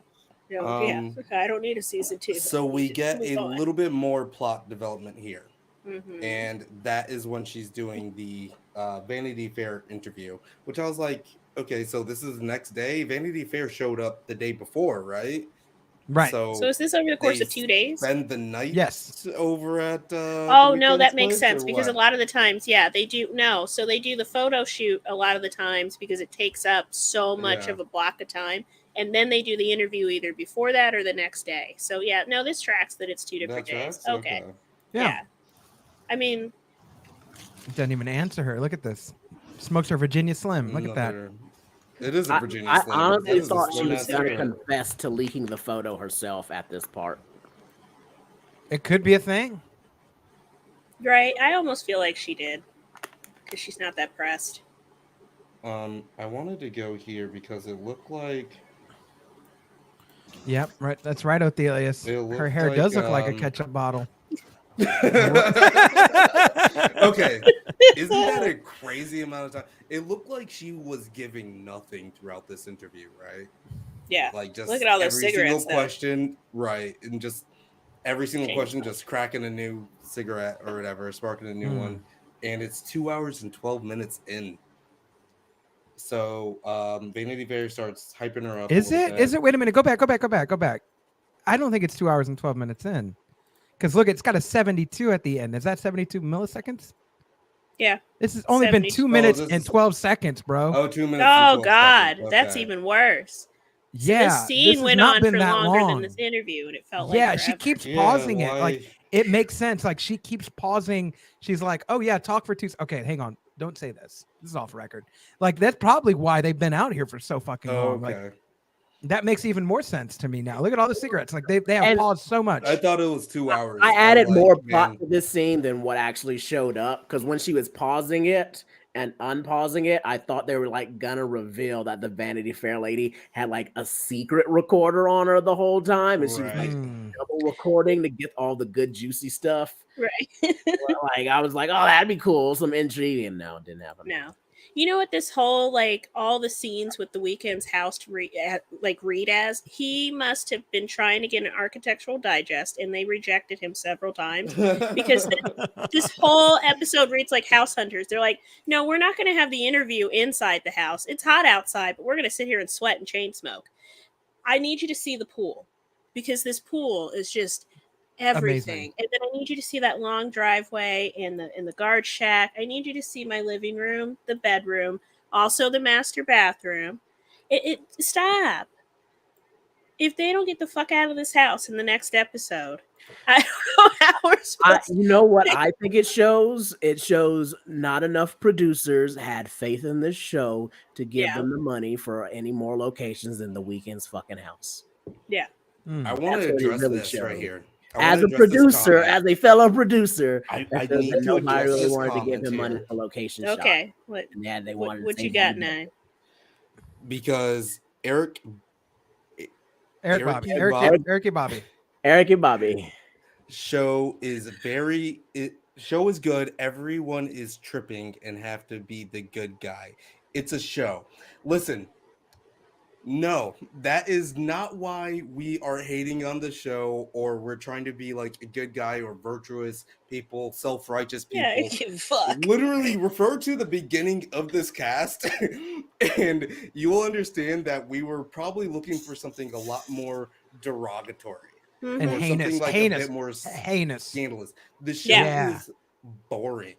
I don't need a season 2.
So we get a little bit more plot development here. And that is when she's doing the Vanity Fair interview, which I was like, okay, so this is the next day. Vanity Fair showed up the day before, right?
Right.
So is this over the course of 2 days?
Spend the night over at
no, that makes sense, because a lot of the times, they do. No, so they do the photo shoot a lot of the times because it takes up so much of a block of time. And then they do the interview either before that or the next day. So this tracks that it's 2 different days. Okay. Yeah. I mean,
it doesn't even answer her. Look at this. Smokes her Virginia Slim. Look at that.
It is a Virginia Slim.
I honestly thought she was going to confess to leaking the photo herself at this part.
It could be a thing.
Right. I almost feel like she did, because she's not that pressed.
I wanted to go here because it looked like.
Yep, right. That's right, Othelius. Her hair does look like a ketchup bottle.
Okay, isn't that a crazy amount of time? It looked like she was giving nothing throughout this interview, right?
Yeah,
like just
look at all those
every
cigarettes.
Single question, right? And just every single question, just cracking a new cigarette or whatever, sparking a new one, and it's 2 hours and 12 minutes in. So Vanity Fair starts hyping her up.
Is it? Wait a minute. Go back. I don't think it's 2 hours and 12 minutes in. Because look, it's got a 72 at the end. Is that 72 milliseconds?
Yeah.
This has only been 2 minutes and 12 seconds, bro.
Oh, 2 minutes.
Oh, God. Okay. That's even worse.
Yeah.
This scene went on for longer than this interview, and it felt like forever.
She keeps pausing it. Like, it makes sense. Like she keeps pausing. She's like, "Oh yeah, talk for 2 seconds. Okay, hang on. Don't say this. This is off record." Like that's probably why they've been out here for so fucking long.
Okay.
Like that makes even more sense to me now. Look at all the cigarettes. Like they have paused so much.
I thought it was 2 hours.
I added more plot to this scene than what actually showed up, because when she was pausing it and unpausing it, I thought they were like gonna reveal that the Vanity Fair lady had like a secret recorder on her the whole time, and she was like double recording to get all the good juicy stuff.
Right.
Like I was like, oh, that'd be cool, some intrigue, and no, it didn't happen.
No. You know what this whole, like, all the scenes with the Weeknd's house to read as? He must have been trying to get an Architectural Digest, and they rejected him several times because this whole episode reads like House Hunters. They're like, no, we're not going to have the interview inside the house. It's hot outside, but we're going to sit here and sweat and chain smoke. I need you to see the pool, because this pool is just everything.
Amazing.
And then I need you to see that long driveway and the guard shack. I need you to see my living room, the bedroom, also the master bathroom. Stop. If they don't get the fuck out of this house in the next episode, I don't know how we're supposed
You know what I think it shows? It shows not enough producers had faith in this show to give them the money for any more locations than the Weeknd's fucking house.
Yeah.
I want to address this right here.
As a producer, as a fellow producer,
I need to
nobody
address
really
this
wanted to give him money
here.
for location
Okay.
shots. And they wanted
What
to
you got, Nine?
Because Eric
Bobby.
Eric and Bobby.
Show is good. Everyone is tripping and have to be the good guy. It's a show. Listen, no, that is not why we are hating on the show, or we're trying to be like a good guy or virtuous people, self-righteous people.
Yeah, fuck.
Literally refer to the beginning of this cast and you will understand that we were probably looking for something a lot more derogatory.
And
or
heinous,
something like a bit more scandalous. The show is boring.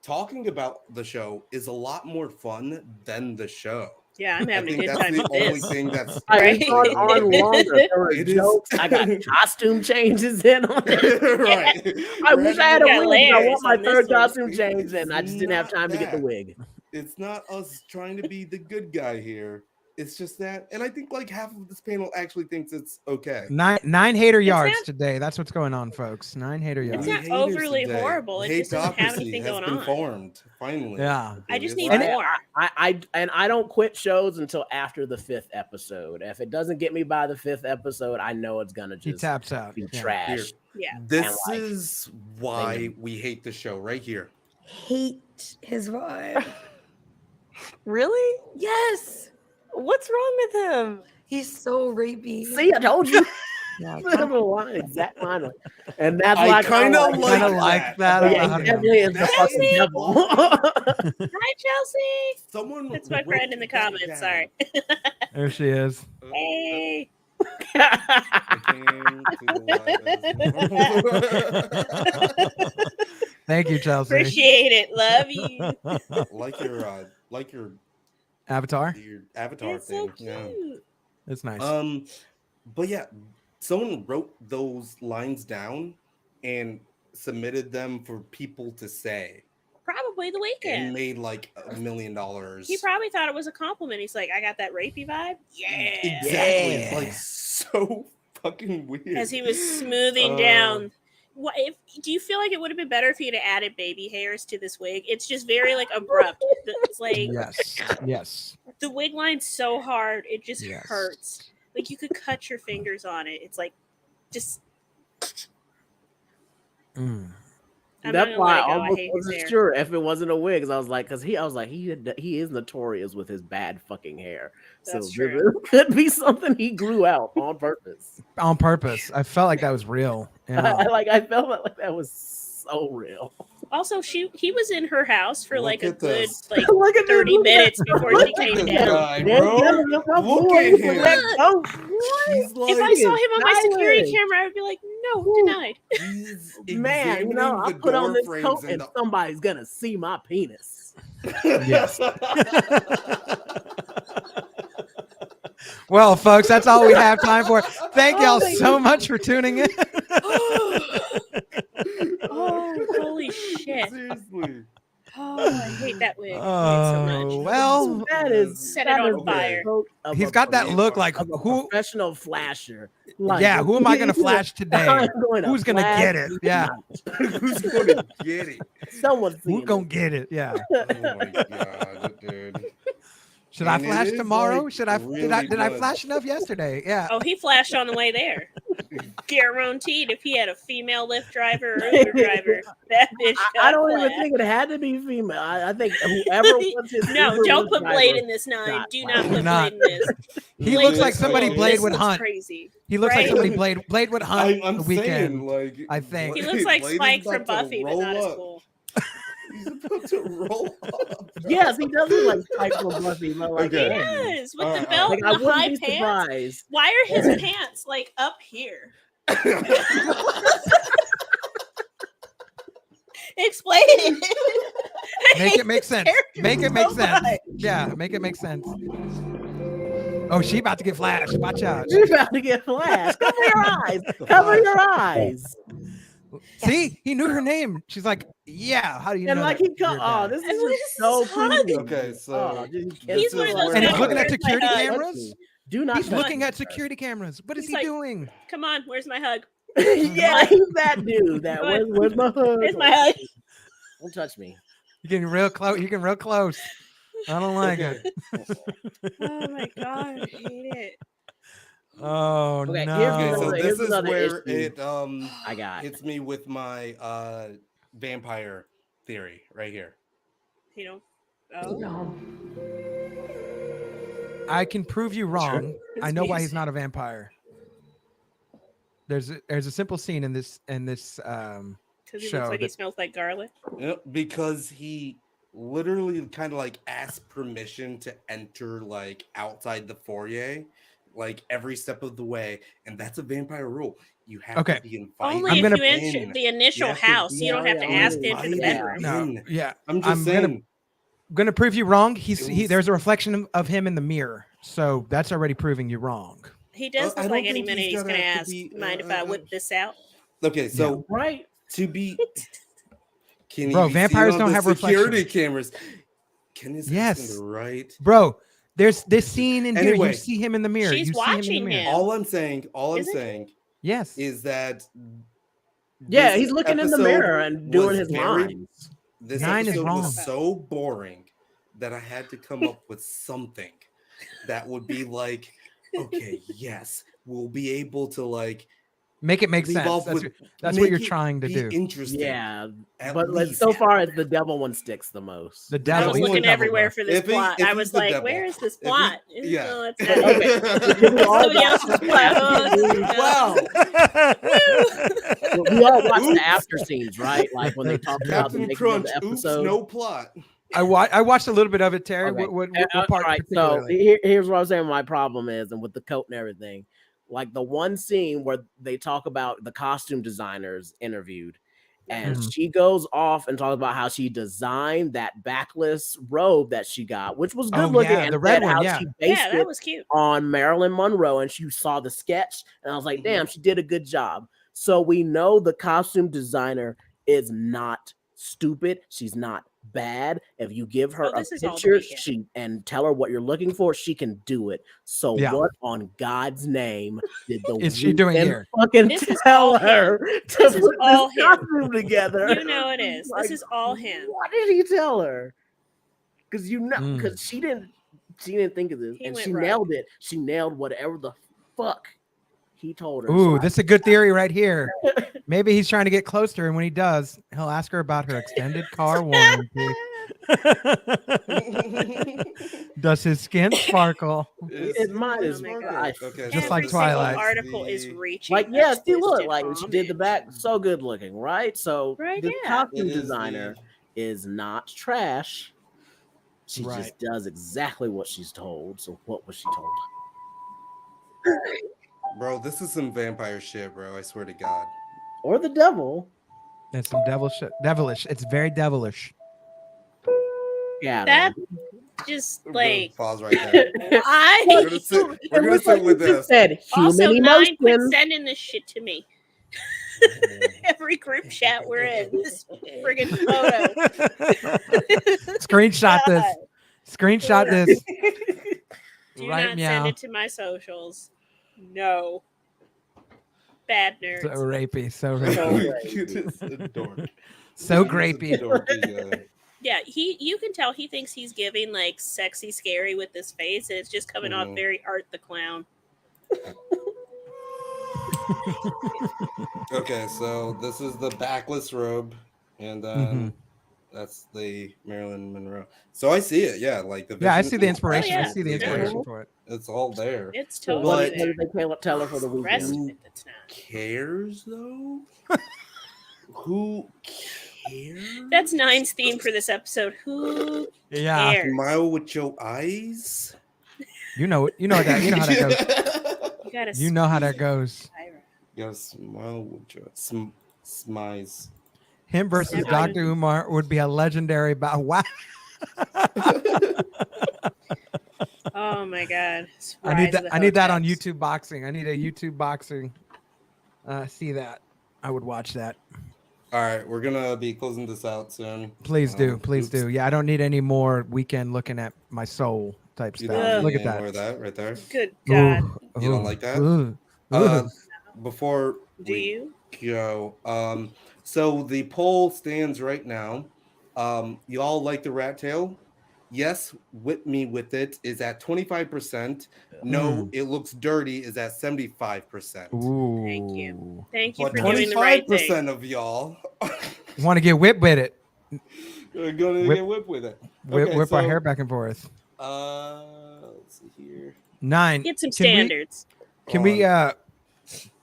Talking about the show is a lot more fun than the show.
Yeah, I'm having a good
that's
time
the
with
only
this.
thing that's
on longer. There were jokes. I got costume changes in on it.
Right.
I wish I had a
got
wig. I
layers
want my
on this
third
one.
costume change, and I just didn't have time to get the wig.
It's not us trying to be the good guy here. It's just that, and I think like half of this panel actually thinks it's okay.
Nine hater yards today. That's what's going on, folks. 9 hater yards.
It's not overly horrible. It just doesn't have anything going on.
Formed, finally.
Yeah.
I just need
And
more.
I don't quit shows until after the 5th episode. If it doesn't get me by the 5th episode, I know it's gonna just
taps out.
be trash.
Yeah.
This is why we hate the show right here.
Hate his vibe.
Really?
Yes.
What's wrong with him?
He's so rapey.
See, I told you.
Yeah,
exact line. And that's why
I kind of like
that.
Yeah, he definitely is the fucking devil.
Hi, Chelsea.
Someone.
That's my friend in the comments. Sorry.
There she is.
Hey.
Thank you, Chelsea.
Appreciate it. Love you.
like your
avatar.
Your avatar
It's
thing.
so cute.
Yeah.
It's nice.
But yeah, someone wrote those lines down and submitted them for people to say.
Probably the Weeknd.
And made like $1 million.
He probably thought it was a compliment. He's like, I got that rapey vibe. Yeah.
Exactly. It's like so fucking weird.
As he was smoothing down. Do you feel like it would have been better if he had added baby hairs to this wig? It's just very like abrupt. It's like
yes.
The wig line's so hard, it just hurts. Like you could cut your fingers on it. It's like just.
That's why I almost wasn't sure if it wasn't a wig. I was like, he is notorious with his bad fucking hair.
That's
so
true.
it could be something he grew out on purpose.
On purpose. I felt like that was real. Yeah.
I felt like that was so real.
Also, he was in her house for like a good
this.
like 30 minutes before she came down.
Look at him.
If I saw him on my security camera, I would be like, no, denied.
Man, I put on this coat and somebody's gonna see my penis.
Yes. Well, folks, that's all we have time for. Thank y'all so much for tuning in.
shit.
Seriously.
Oh, I hate that wig. I hate it so much.
Well,
That is
Set it on fire.
he's got that look like
of a
who?
professional flasher. Like,
Yeah, who am I going to flash today?
I'm gonna
Who's going to
flash
get it? Yeah,
Who's gonna get it?
Someone's
who's
seen
going
it.
to get it? Yeah.
Oh my god, dude.
Should I
And it
flash
is,
tomorrow?
like,
Should I?
really
Did I
good.
flash enough yesterday? Yeah.
Oh, he flashed on the way there. Guaranteed, if he had a female Lyft driver or Uber driver, that bitch.
I don't
got
even
flashed.
think it had to be female. I think whoever was his
No,
Uber
don't
Lyft
put Blade
driver
in this 9.
got
Do
flashed.
not put
Not.
Blade in this.
He
Blade
looks like
looks
somebody
cool.
Blade
This
would
looks
hunt.
Crazy.
He looks like
Right?
somebody Blade would hunt
I'm
the
saying,
weekend.
like,
I think.
He looks like
Blade is
Spike from
about to
Buffy, but
roll
not as
up.
cool.
He's about to roll up.
Yes, he does look like Spike from Buffy. But like,
Okay.
He
man,
does with
Alright,
the belt
like, I
and the
wouldn't
high
be
pants.
surprised.
Why are his pants like up here? Explain it.
Make it make sense. Make it make
so
sense.
much.
Yeah, make it make sense. Oh, she about to get flashed. Watch out.
You're about to get flashed. Cover your eyes. Cover your eyes.
See, he knew her name. She's like, yeah. How do you
And
know?
like
that
he come,
you're
oh,
bad?
this
And
is
look
just
at
so
his hug.
pretty.
Okay, so
He's one of those
And he's
guys
looking
where
at
it's like,
security
hug.
cameras.
Do not.
He's
touch
looking
me,
at
sir.
security cameras. What is
He's
he
like-
doing?
Come on, where's my hug?
Yeah, he's that dude. That
Go ahead.
where's my hug?
Where's my hug?
Don't touch me.
You're getting real close. You're getting real close. I don't like
Okay.
it.
Oh my god, I hate it.
Oh
Okay,
no.
here's
Okay, so
another-
this
here's
is
another
where
issue
it
I got.
hits me with my vampire theory right here.
You know. Oh.
I can prove you wrong. I know why he's not a vampire. There's a simple scene in this
Because he
show
looks like he
that-
smells like garlic.
Yep, because he literally kind of like asked permission to enter like outside the foyer, like every step of the way, and that's a vampire rule. You have
Okay.
to be invited.
Only
I'm
if
gonna-
you enter the initial
have to
house.
be
You don't have to ask to enter the
invited
bedroom.
No,
in.
yeah.
I'm just
I'm
saying.
gonna prove you wrong.
It was-
There's a reflection of him in the mirror, so that's already proving you wrong.
He does
I
look
don't
like any
think
minute
he's
he's
gonna
gonna
have to
ask,
be,
mind if I whip this out?
Okay, so
Right.
to be can
Bro,
you be
vampires
seen
don't
on the
have
security
reflection.
cameras? Can you
Yes.
the right?
Bro, there's this scene in here.
Anyway,
You see him in the mirror.
she's
You see him in
watching
the mirror.
him.
All I'm saying
Isn't he?
saying
Yes.
is that
Yeah,
this
he's looking in the
episode
mirror and doing
was
his
very-
lines.
This
9 is
episode
wrong.
was so boring that I had to come up with something that would be like, okay, yes, we'll be able to like
Make it make
leave
sense.
off
That's,
with-
what
make
you're
it
trying to
be
do.
Interesting.
Yeah,
At
but like,
least.
so far it's the devil one sticks the most.
The
I
devil.
was
Devil.
looking
Devil,
everywhere
bro.
for this
If he-
plot.
if
I
he's
was
the
like,
devil.
where is this
If he-
plot?
yeah.
Oh, it's
Okay.
somebody else's plot.
Wow.
We all watch the after scenes, right? Like when they talk about the
Captain
making of
Crunch.
the
Oops,
episode.
no plot.
I watched a little bit of it, Terry.
Okay.
What
All
part
right, so
particularly?
here's what I'm saying. My problem is, and with the coat and everything, like the one scene where they talk about the costume designers interviewed, and
Mhm.
she goes off and talks about how she designed that backless robe that she got, which was good
Oh,
looking,
yeah,
and
the red
said
one,
how
yeah.
she based
Yeah,
it
that was cute.
on Marilyn Monroe, and she saw the sketch, and I was like, damn, she did a good job. So we know the costume designer is not stupid. She's not bad. If you give her
Oh,
a
this is all the
picture,
weekend.
and tell her what you're looking for, she can do it. So
Yeah.
what on God's name did the
Is she doing
Weeknd
here?
fucking
This is
tell
all
her
him.
to
This is
put
all
this
him.
costume together?
You know it is.
Like,
This is all him.
What did he tell her? Because
Mm.
because she didn't think of this,
He
and
went
she
rogue.
nailed it. She nailed whatever the fuck he told her.
Ooh,
So
this is a good theory right here. Maybe he's trying to get close to her, and when he does, he'll ask her about her extended car warranty. Does his skin sparkle?
it might
Oh
as
my
well.
God.
Okay,
Just
so
like
Every
this
Twilight.
single
is
article is
the-
reaching.
Like,
a
yes, she look
twisted
like she did the
homage.
back so good looking, right? So
Right,
the
yeah.
costume
It is
designer is not trash. She
Right.
just does exactly what she's told. So what was she told?
Bro, this is some vampire shit, bro. I swear to God.
Or the devil?
It's some devilish. It's very devilish.
Yeah.
That just
We're gonna
like
pause right there.
I.
We're gonna sit, we're gonna sit with this.
Said human
Also, 9, quit
emotions.
sending this shit to me. every group chat we're in. This friggin' photo.
Screenshot this.
God.
Screenshot this.
Do
Right,
not
meow.
send it to my socials. No. Bad nerds.
So rapey. So rapey.
Cutest dork.
So
Cutest
grapey.
dorky guy.
Yeah, you can tell he thinks he's giving like sexy scary with this face, and it's just coming off very Art the Clown.
Okay, so this is the backless robe, and then that's the Marilyn Monroe. So I see it, yeah, like the.
Yeah, I
vision
see the
is
inspiration. I
yeah.
see the inspiration for it.
It's all there.
It's totally
But
there.
they can't tell her for the
The rest
weekend.
of it, that's not.
Cares though? Who cares?
That's Nine's theme for this episode. Who
Yeah.
cares?
Smile with your eyes.
You know how that goes.
You gotta.
You know how that goes.
You gotta smile with your smize.
Him versus
Never
Dr.
mind.
Umar would be a legendary battle. Wow.
Oh my god.
I need that on YouTube boxing. I need a YouTube boxing. See that. I would watch that.
All right, we're gonna be closing this out soon.
Please do. Please do. Yeah, I don't need any more Weekend looking at my soul type
You
stuff.
don't
Look
need
at
any more
that.
of that right there.
Good God.
You don't like that?
Ooh.
Before
Do
we
you?
go, so the poll stands right now. You all like the rat tail? Yes, whip me with it is at 25%. No, it looks dirty is at 75%.
Ooh.
Thank you. Thank you
But
for doing the right
25%
thing.
of y'all
Want to get whipped with it.
are gonna get whipped with it.
Whip our hair back and forth.
Let's see here.
9.
Get some standards.
Can we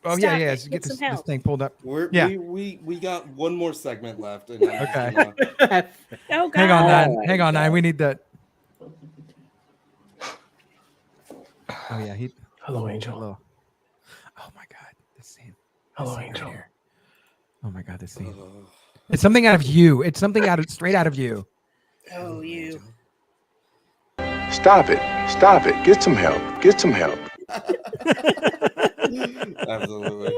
Hold
oh
Stop
yeah,
it.
get
Get
this
some help.
thing pulled up.
Yeah. We got one more segment left. And I'm just
Okay.
Oh God.
Hang on, 9. Hang on, 9. We need that. Oh yeah,
Hello, Angel.
Hello. Oh my God, this scene.
Hello,
This scene
Angel.
right here. Oh my God, this scene. It's something out of you. It's something straight out of you.
Oh, you.
Stop it. Stop it. Get some help. Get some help.
Absolutely.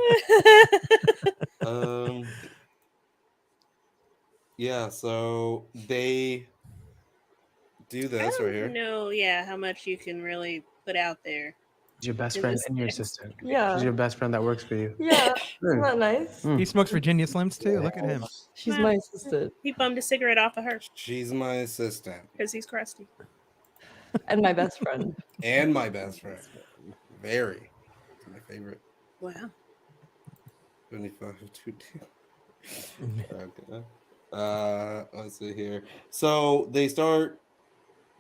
Yeah, so they do this right here.
No, yeah, how much you can really put out there.
She's your best
In
friend
this
and your
text.
assistant.
Yeah.
She's your best friend that works for you.
Yeah. Isn't that nice?
He smokes Virginia Slims too. Look at him.
She's my assistant.
He bummed a cigarette off of her
She's my assistant
because he's crusty.
And my best friend.
and my best friend. Very. My favorite.
Wow.
25 Okay. Let's see here. So they start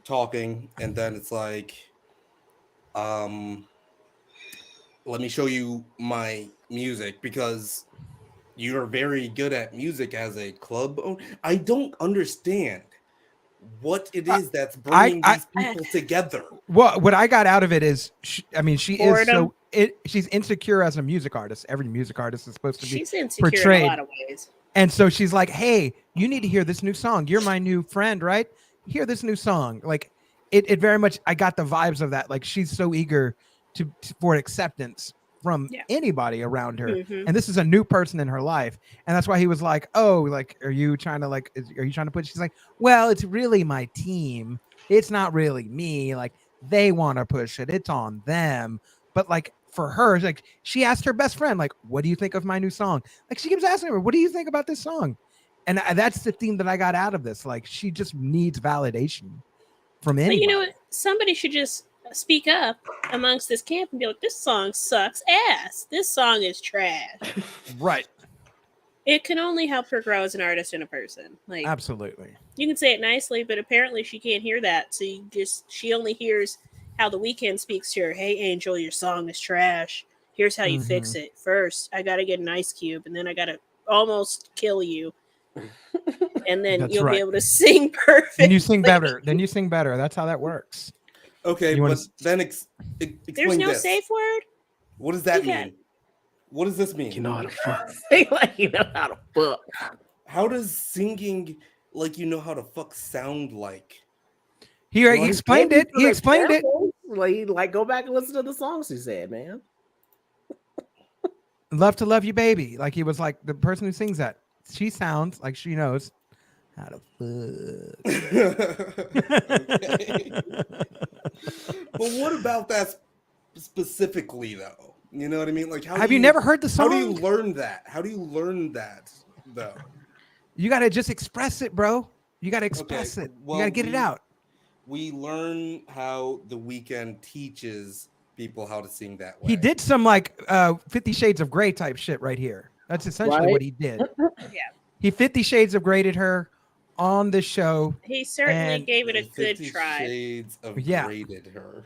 talking, and then it's like, let me show you my music because you're very good at music as a club owner. I don't understand what it is that's bringing these people together.
Well, what I got out of it is, she is
Boredom.
she's insecure as a music artist. Every music artist is supposed to be
She's insecure
portrayed.
in a lot of ways.
And so she's like, hey, you need to hear this new song. You're my new friend, right? Hear this new song. Like it very much, I got the vibes of that. Like she's so eager for acceptance from anybody around her.
Mhm.
And this is a new person in her life. And that's why he was like, oh, like, are you trying to put, she's like, well, it's really my team. It's not really me. Like they want to push it. It's on them. But like for her, like she asked her best friend, like, what do you think of my new song? Like she keeps asking her, what do you think about this song? And that's the theme that I got out of this. Like she just needs validation from anybody.
But you know what? Somebody should just speak up amongst this camp and be like, this song sucks ass. This song is trash.
Right.
It can only help her grow as an artist and a person. Like
Absolutely.
you can say it nicely, but apparently she can't hear that. So she only hears how the Weeknd speaks to her. Hey, Angel, your song is trash. Here's how you fix it. First, I got to get an ice cube, and then I got to almost kill you. And then
That's
you'll
right.
be able to sing perfect.
Then you sing better. That's how that works.
Okay,
You wanna
but then explain
There's no
this.
safe word.
What does that
You got-
mean? What does this mean?
You know how to fuck.
Like you know how to fuck.
How does singing like you know how to fuck sound like?
He explained it. He explained it.
Like go back and listen to the songs he said, man.
Love to Love You Baby. Like he was like the person who sings that. She sounds like she knows how to fuck.
But what about that specifically though? You know what I mean? Like
have you never heard the song?
How do you learn that? How do you learn that though?
You got to just express it, bro. You got to express it.
Well,
you got to get it out.
We learn how The Weeknd teaches people how to sing that way.
He did some like 50 Shades of Grey type shit right here. That's essentially what he did.
Yeah.
He 50 Shades of Graded her on the show.
He certainly gave it a good
50
try.
Shades of graded her.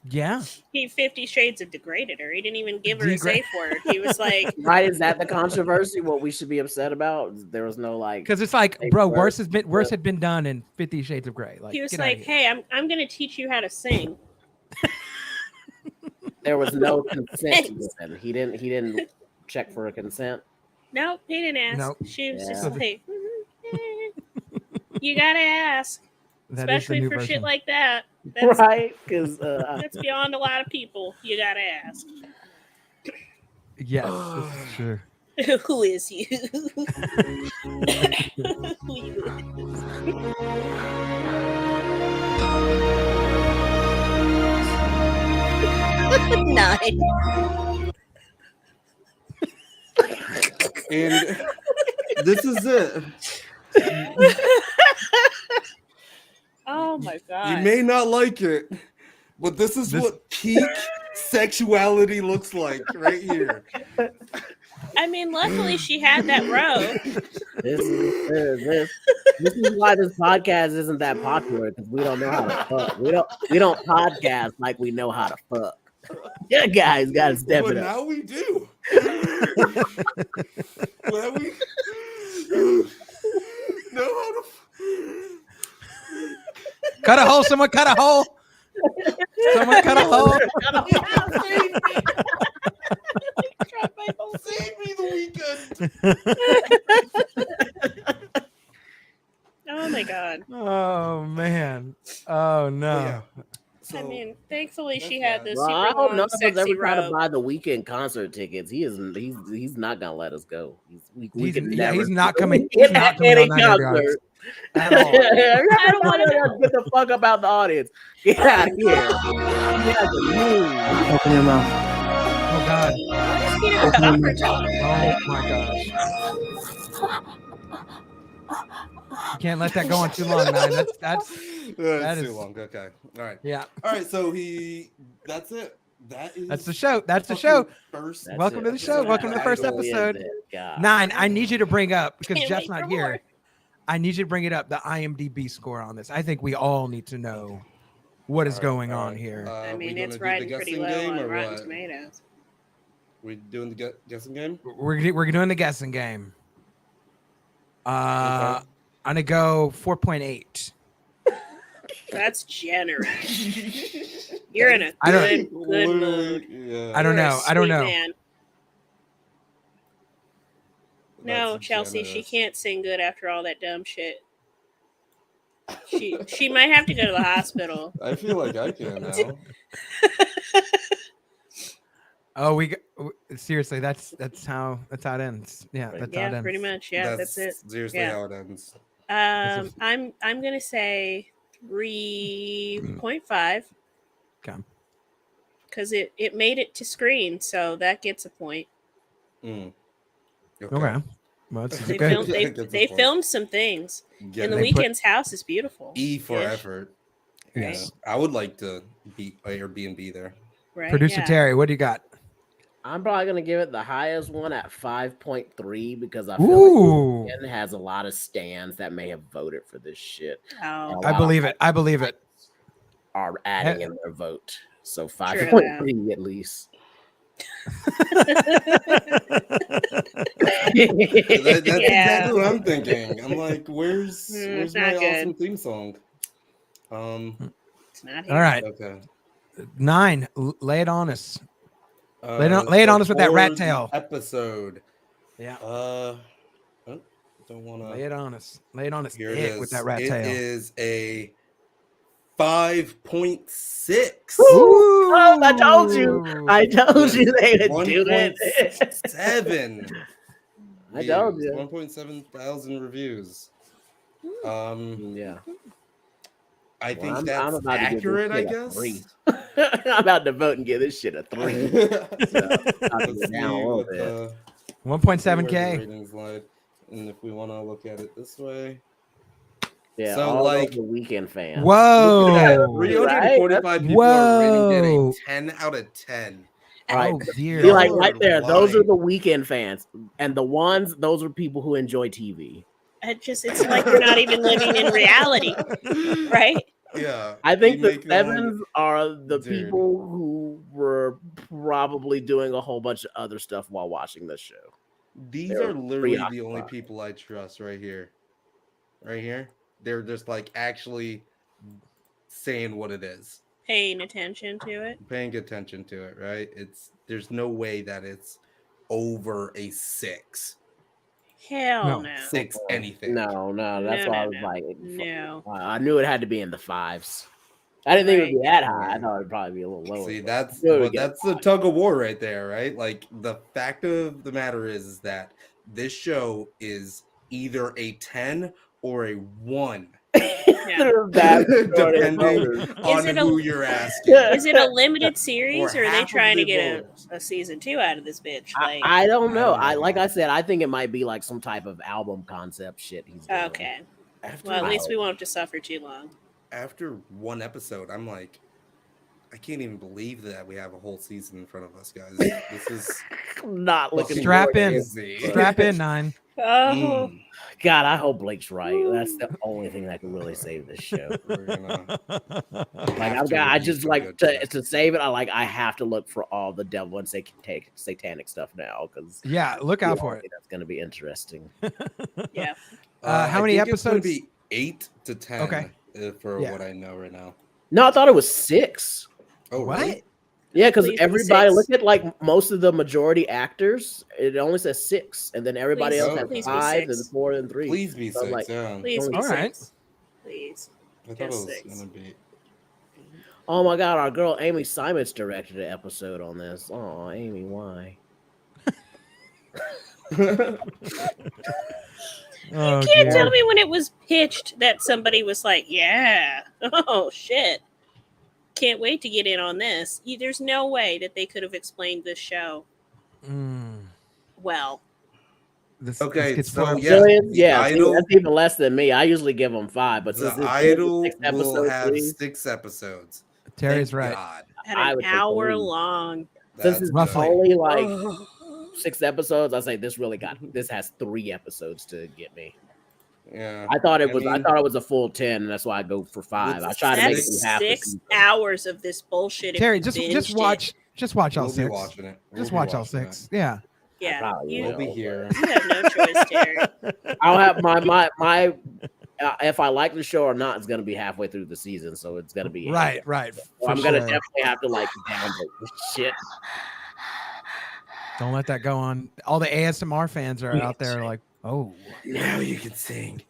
Yeah.
He 50 Shades of degraded her. He didn't even give her a safe word. He was like,
right? Is that the controversy? What we should be upset about? There was no like,
because it's like, bro, worse had been done in 50 Shades of Grey. Like
he was like, hey, I'm gonna teach you how to sing.
There was no consent given. He didn't check for a consent.
Nope, he didn't ask.
Nope.
She was just like, you gotta ask, especially for shit like that. That's,
right? Because
that's beyond a lot of people. You gotta ask.
Yes, this is true.
Who is you? Who you is? 9.
And this is it.
Oh my god.
You may not like it, but this is what peak sexuality looks like right here.
I mean, luckily she had that row.
This is why this podcast isn't that popular, because we don't know how to fuck. We don't podcast like we know how to fuck. Yeah, guys, gotta step it up.
Now we do. Now we know how to.
Cut a hole. Someone cut a hole. Someone cut a hole.
Save me, The Weeknd.
Oh my god.
Oh man. Oh no.
Yeah.
I mean, thankfully she had this
Well,
super
I don't know
long,
if us
sexy
ever try to
robe.
buy the Weekend concert tickets. He's not gonna let us go.
He's not coming. He's not coming on that
concert.
At all.
I don't want to
get the fuck about the audience. Get out of here.
Open your mouth.
Oh god. Oh my gosh. You can't let that go on too long, man. That's
too long. Okay. All right.
Yeah.
All right. So that's it.
That's the show. That's the show. Welcome to the show.
So
Welcome to the first episode. 9. I need you to bring up, because
Can't
Jeff's
wait
not
for
here.
more.
I need you to bring it up, the IMDb score on this. I think we all need to know what is going on here.
I mean,
we
it's
gonna do
riding
the
pretty
guessing
low
game
on
or
Rotten
what?
Tomatoes.
We doing the guessing game?
We're doing the guessing game. I'm gonna go 4.8.
That's generous. You're in a good mood.
Yeah.
I don't
You're a
know. I don't
sweet
know.
man. No,
That's
Chelsea, she
generous.
can't sing good after all that dumb shit. She might have to go to the hospital.
I feel like I can now.
Oh, seriously. That's how it ends. Yeah, that's how it
Yeah,
ends.
pretty much. Yeah, that's it.
Seriously
Yeah.
how it ends.
I'm gonna say 3.5
Okay.
because it made it to screen, so that gets a point.
Mm.
Okay. Well, that's
They
good.
filmed
That gets a
they
point.
filmed some things,
Yeah,
and the
they put-
Weeknd's house is beautiful.
E for
Ish.
effort.
Yes.
Yeah. I would like to be Airbnb there.
Right?
Producer
yeah.
Terry, what do you got?
I'm probably gonna give it the highest one at 5.3 because I feel
Ooh.
like it has a lot of stands that may have voted for this shit.
Oh,
I believe it. I believe it.
Are adding in their vote, so
True
5.3 at least.
That's
Yeah.
exactly what I'm thinking. I'm like, where's
it's
my
not good.
awesome theme song?
It's not here.
All right.
Okay.
9. Lay it on us. Lay it on us with that rat
for the
tail.
episode.
Yeah.
Don't want to.
Lay it on us. Lay it on us.
Here it
Hit
is.
with that rat
It
tail.
is a 5.6.
Oh, I told you. I told you they would do it.
1.7.
I told you.
1.7 thousand reviews.
Yeah.
I think
I'm
that's
about
accurate,
to
I
give this
guess.
shit a 3. I'm about to vote and give this shit a 3.
Let's see what the
1.7K
ratings lied. And if we want to look at it this way.
Yeah,
So
all
like
the Weeknd fans.
Whoa.
Look at that. 345 people are rating it a 10 out of 10.
Right.
Oh dear.
See, like right there, those are the Weeknd fans. And the ones, those are people who enjoy TV.
It's like you're not even living in reality. Right?
Yeah.
I think the 7s are the people who were probably doing a whole bunch of other stuff while watching this show.
These are literally the only people I trust right here. Right here. They're just like actually saying what it is.
Paying attention to it.
Paying attention to it, right? There's no way that it's over a 6.
Hell no.
6 anything.
No. That's why I was like,
no.
I knew it had to be in the 5s. I didn't think it would be that high. I thought it'd probably be a little lower.
See, that's the tug of war right there, right? Like the fact of the matter is that this show is either a 10 or a 1. Depending on who you're asking.
Is it a limited series or are they trying to get a season 2 out of this bitch? Like,
I don't know. Like I said, I think it might be like some type of album concept shit he's doing.
Okay. Well, at least we won't have to suffer too long.
After one episode, I'm like, I can't even believe that we have a whole season in front of us, guys. This is
not looking.
Strap in,
crazy.
strap in, 9.
Oh.
God, I hope Blake's right. That's the only thing that can really save this show. I just like to save it. I have to look for all the devil and satanic stuff now because
look out for it.
That's going to be interesting.
Yeah.
How many episodes?
It's going to be 8 to 10.
Okay.
For what I know right now.
No, I thought it was 6.
Oh,
what?
Really?
Yeah, because everybody look at like most of the majority actors, it only says 6, and then everybody else has 5 and 4 and 3.
Please be 6.
Like,
please be 6.
Right.
Please.
I thought it was gonna be.
Oh my God, our girl Amy Simons directed an episode on this. Oh, Amy, why?
You can't tell me when it was pitched that somebody was like, yeah, oh shit. Can't wait to get in on this. There's no way that they could have explained this show well.
Okay,
that's
so
even less than me. I usually give them 5, but
the
since this
Idol
is 6 episodes,
will have 6 episodes.
Terry's
Thank
right.
God.
At an hour long.
Since it's
roughly
only like 6 episodes, I say this has 3 episodes to get me.
Yeah,
I thought it was a full 10, and that's why I go for 5. I try to make it in half.
6 hours of this bullshit.
Terry, just watch all 6.
We'll be watching it.
Just watch all 6. Yeah.
Yeah,
we'll be here.
You have no choice, Terry.
I'll have my if I like the show or not, it's gonna be halfway through the season, so it's gonna be
right.
So I'm gonna definitely have to like download this shit.
Don't let that go on. All the ASMR fans are out there like, oh,
now you can sing.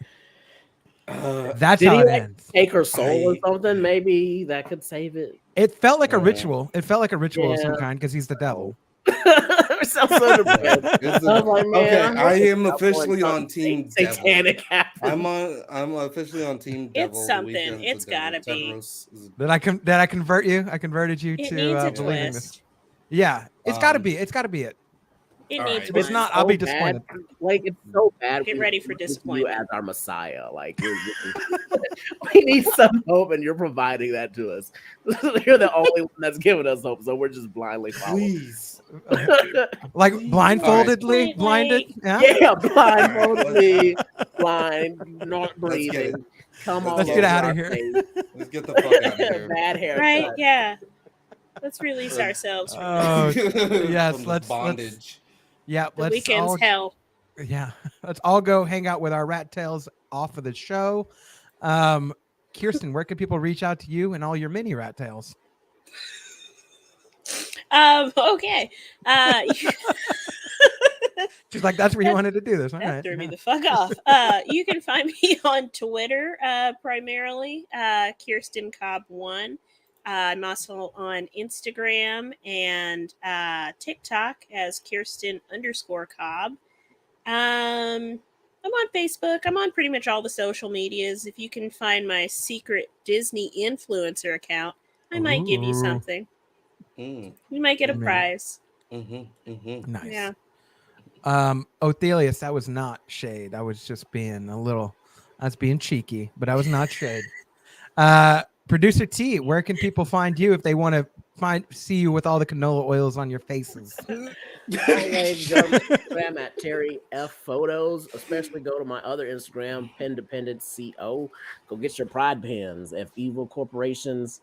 That's how it ends.
Take her soul or something. Maybe that could save it.
It felt like a ritual. It felt like a ritual of some kind because he's the devil.
It sounds so depressed.
I am officially on Team
Satanic.
Devil. I'm officially on Team Devil.
It's something. It's gotta be.
Did I convert you? I converted you to believing this. Yeah, it's got to be. It's got to be it.
It needs.
If it's not, I'll be disappointed.
Like it's so bad.
Get ready for disappointment.
You as our Messiah, like we need some hope, and you're providing that to us. You're the only one that's giving us hope, so we're just blindly following.
Please,
like blindfoldedly, blinded.
Yeah, blindfoldedly, blind, not breathing. Come on,
let's get out of here.
Let's get the fuck out of here.
Bad hair.
Right? Yeah. Let's release ourselves from
yes,
from
let's
bondage.
Let's
Weekend's
all,
hell.
Yeah, let's all go hang out with our rat tails off of the show. Kirsten, where can people reach out to you and all your mini rat tails?
Okay.
She's like, that's where you wanted to do this. All
That
right.
threw me the fuck off. You can find me on Twitter primarily, Kirsten Cobb 1. I'm also on Instagram and TikTok as Kirsten_Cobb. I'm on Facebook. I'm on pretty much all the social medias. If you can find my secret Disney influencer account, I might give you something. You might get a prize.
Nice.
Yeah.
Othelius, that was not shade. I was just being I was being cheeky, but I was not shade. Producer T, where can people find you if they want to see you with all the canola oils on your faces?
Always go to Instagram at terryfphotos. Especially go to my other Instagram, Pendependent.co. Go get your pride pins. If evil corporations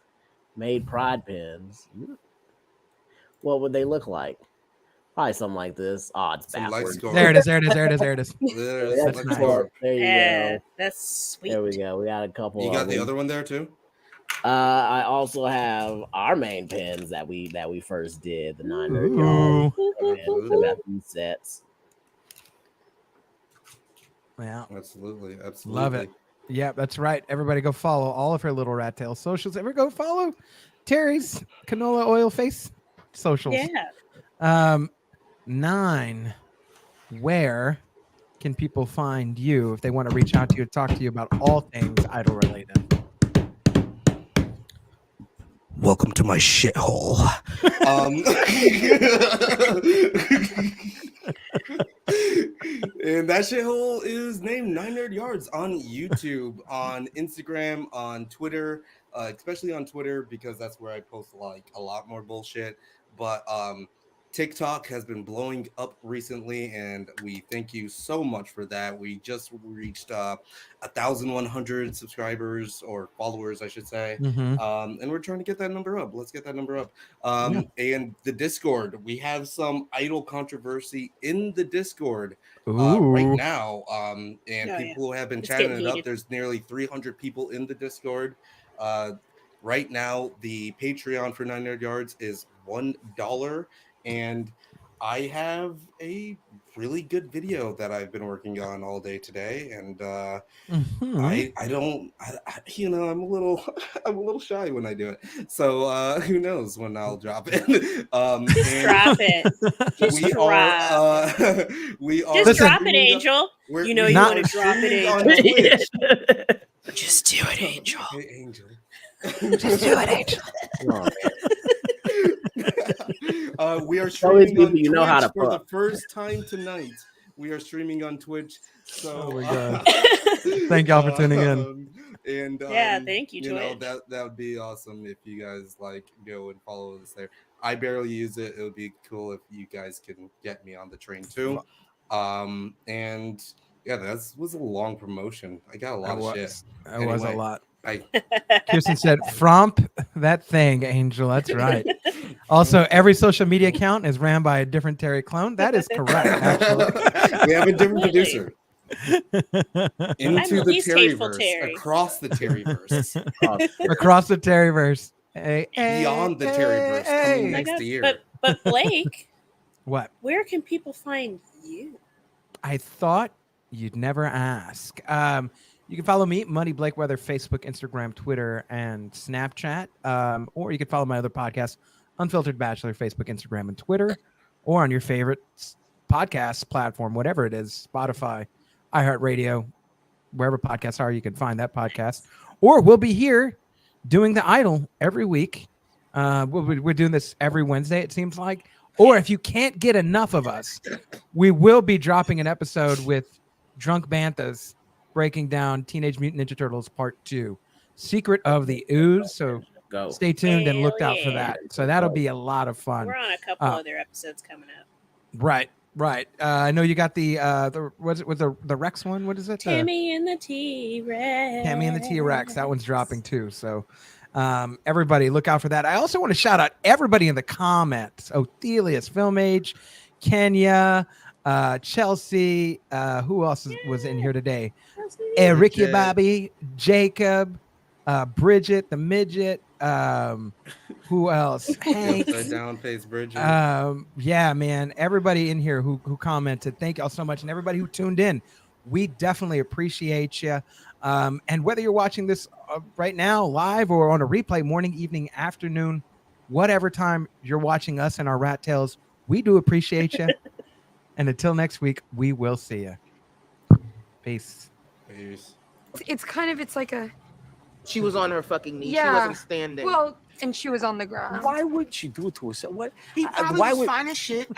made pride pins, what would they look like? Probably something like this. Oh, it's backwards.
There it is. There you
go.
That's sweet.
There we go. We got a couple.
You got the other one there too?
I also have our main pins that we first did, the 900 yards. About these sets.
Yeah,
absolutely.
Love it. Yeah, that's right. Everybody go follow all of her little rat tail socials. Ever go follow Terry's canola oil face socials?
Yeah.
9, where can people find you if they want to reach out to you to talk to you about all things idol related?
Welcome to my shithole. And that shithole is named 900 Yards on YouTube, on Instagram, on Twitter, especially on Twitter because that's where I post like a lot more bullshit. But TikTok has been blowing up recently, and we thank you so much for that. We just reached 1,100 subscribers or followers, I should say, and we're trying to get that number up. Let's get that number up. And the Discord, we have some idol controversy in the Discord right now, and people have been chatting it up. There's nearly 300 people in the Discord. Right now, the Patreon for 900 Yards is $1. And I have a really good video that I've been working on all day today, and I'm a little shy when I do it. So who knows when I'll drop it?
Drop it. Just drop it, Angel. You know you want to drop it, Angel. Just do it, Angel.
Hey, Angel.
Just do it, Angel.
We are streaming on Twitch
how to
for the first time tonight. We are streaming on Twitch. So,
oh my God. Thank y'all for tuning in.
And
thank you, Twitch.
That would be awesome if you guys go and follow us there. I barely use it. It would be cool if you guys can get me on the train too. And yeah, that was a long promotion. I got a lot of shit.
It was a lot. Kirsten said, "Fromp that thing, Angel." That's right. Also, every social media account is ran by a different Terry clone. That is correct. Actually,
we have a different producer. Into the Terryverse, across the Terryverse,
across the Terryverse,
beyond the Terryverse, coming next year.
But Blake,
what?
Where can people find you?
I thought you'd never ask. You can follow me, Money Blake Weather, Facebook, Instagram, Twitter, and Snapchat. Or you can follow my other podcast, Unfiltered Bachelor, Facebook, Instagram, and Twitter, or on your favorite podcast platform, whatever it is, Spotify, iHeartRadio, wherever podcasts are, you can find that podcast. Or we'll be here doing The Idol every week. We're doing this every Wednesday, it seems like. Or if you can't get enough of us, we will be dropping an episode with Drunk Banthas breaking down Teenage Mutant Ninja Turtles Part 2, Secret of the Ooze. So stay tuned and look out for that. So that'll be a lot of fun.
We're on a couple other episodes coming up.
Right. I know you got the Rex one. What is it?
Tammy and the T-Rex.
Tammy and the T-Rex. That one's dropping too. So everybody look out for that. I also want to shout out everybody in the comments. Othelius, Film Age, Kenya, Chelsea, who else was in here today? Ricky, Bobby, Jacob, Bridget, the midget, Who else? Hank.
Upside down face Bridget.
Yeah, man. Everybody in here who commented, thank y'all so much, and everybody who tuned in, we definitely appreciate you. And whether you're watching this right now live or on a replay, morning, evening, afternoon, whatever time you're watching us and our rat tails, we do appreciate you. And until next week, we will see you. Peace.
Peace.
It's like a.
She was on her fucking knee. She
Yeah.
wasn't standing.
Well, and she was on the ground.
Why would she do it to herself? What?
He probably was fine as shit.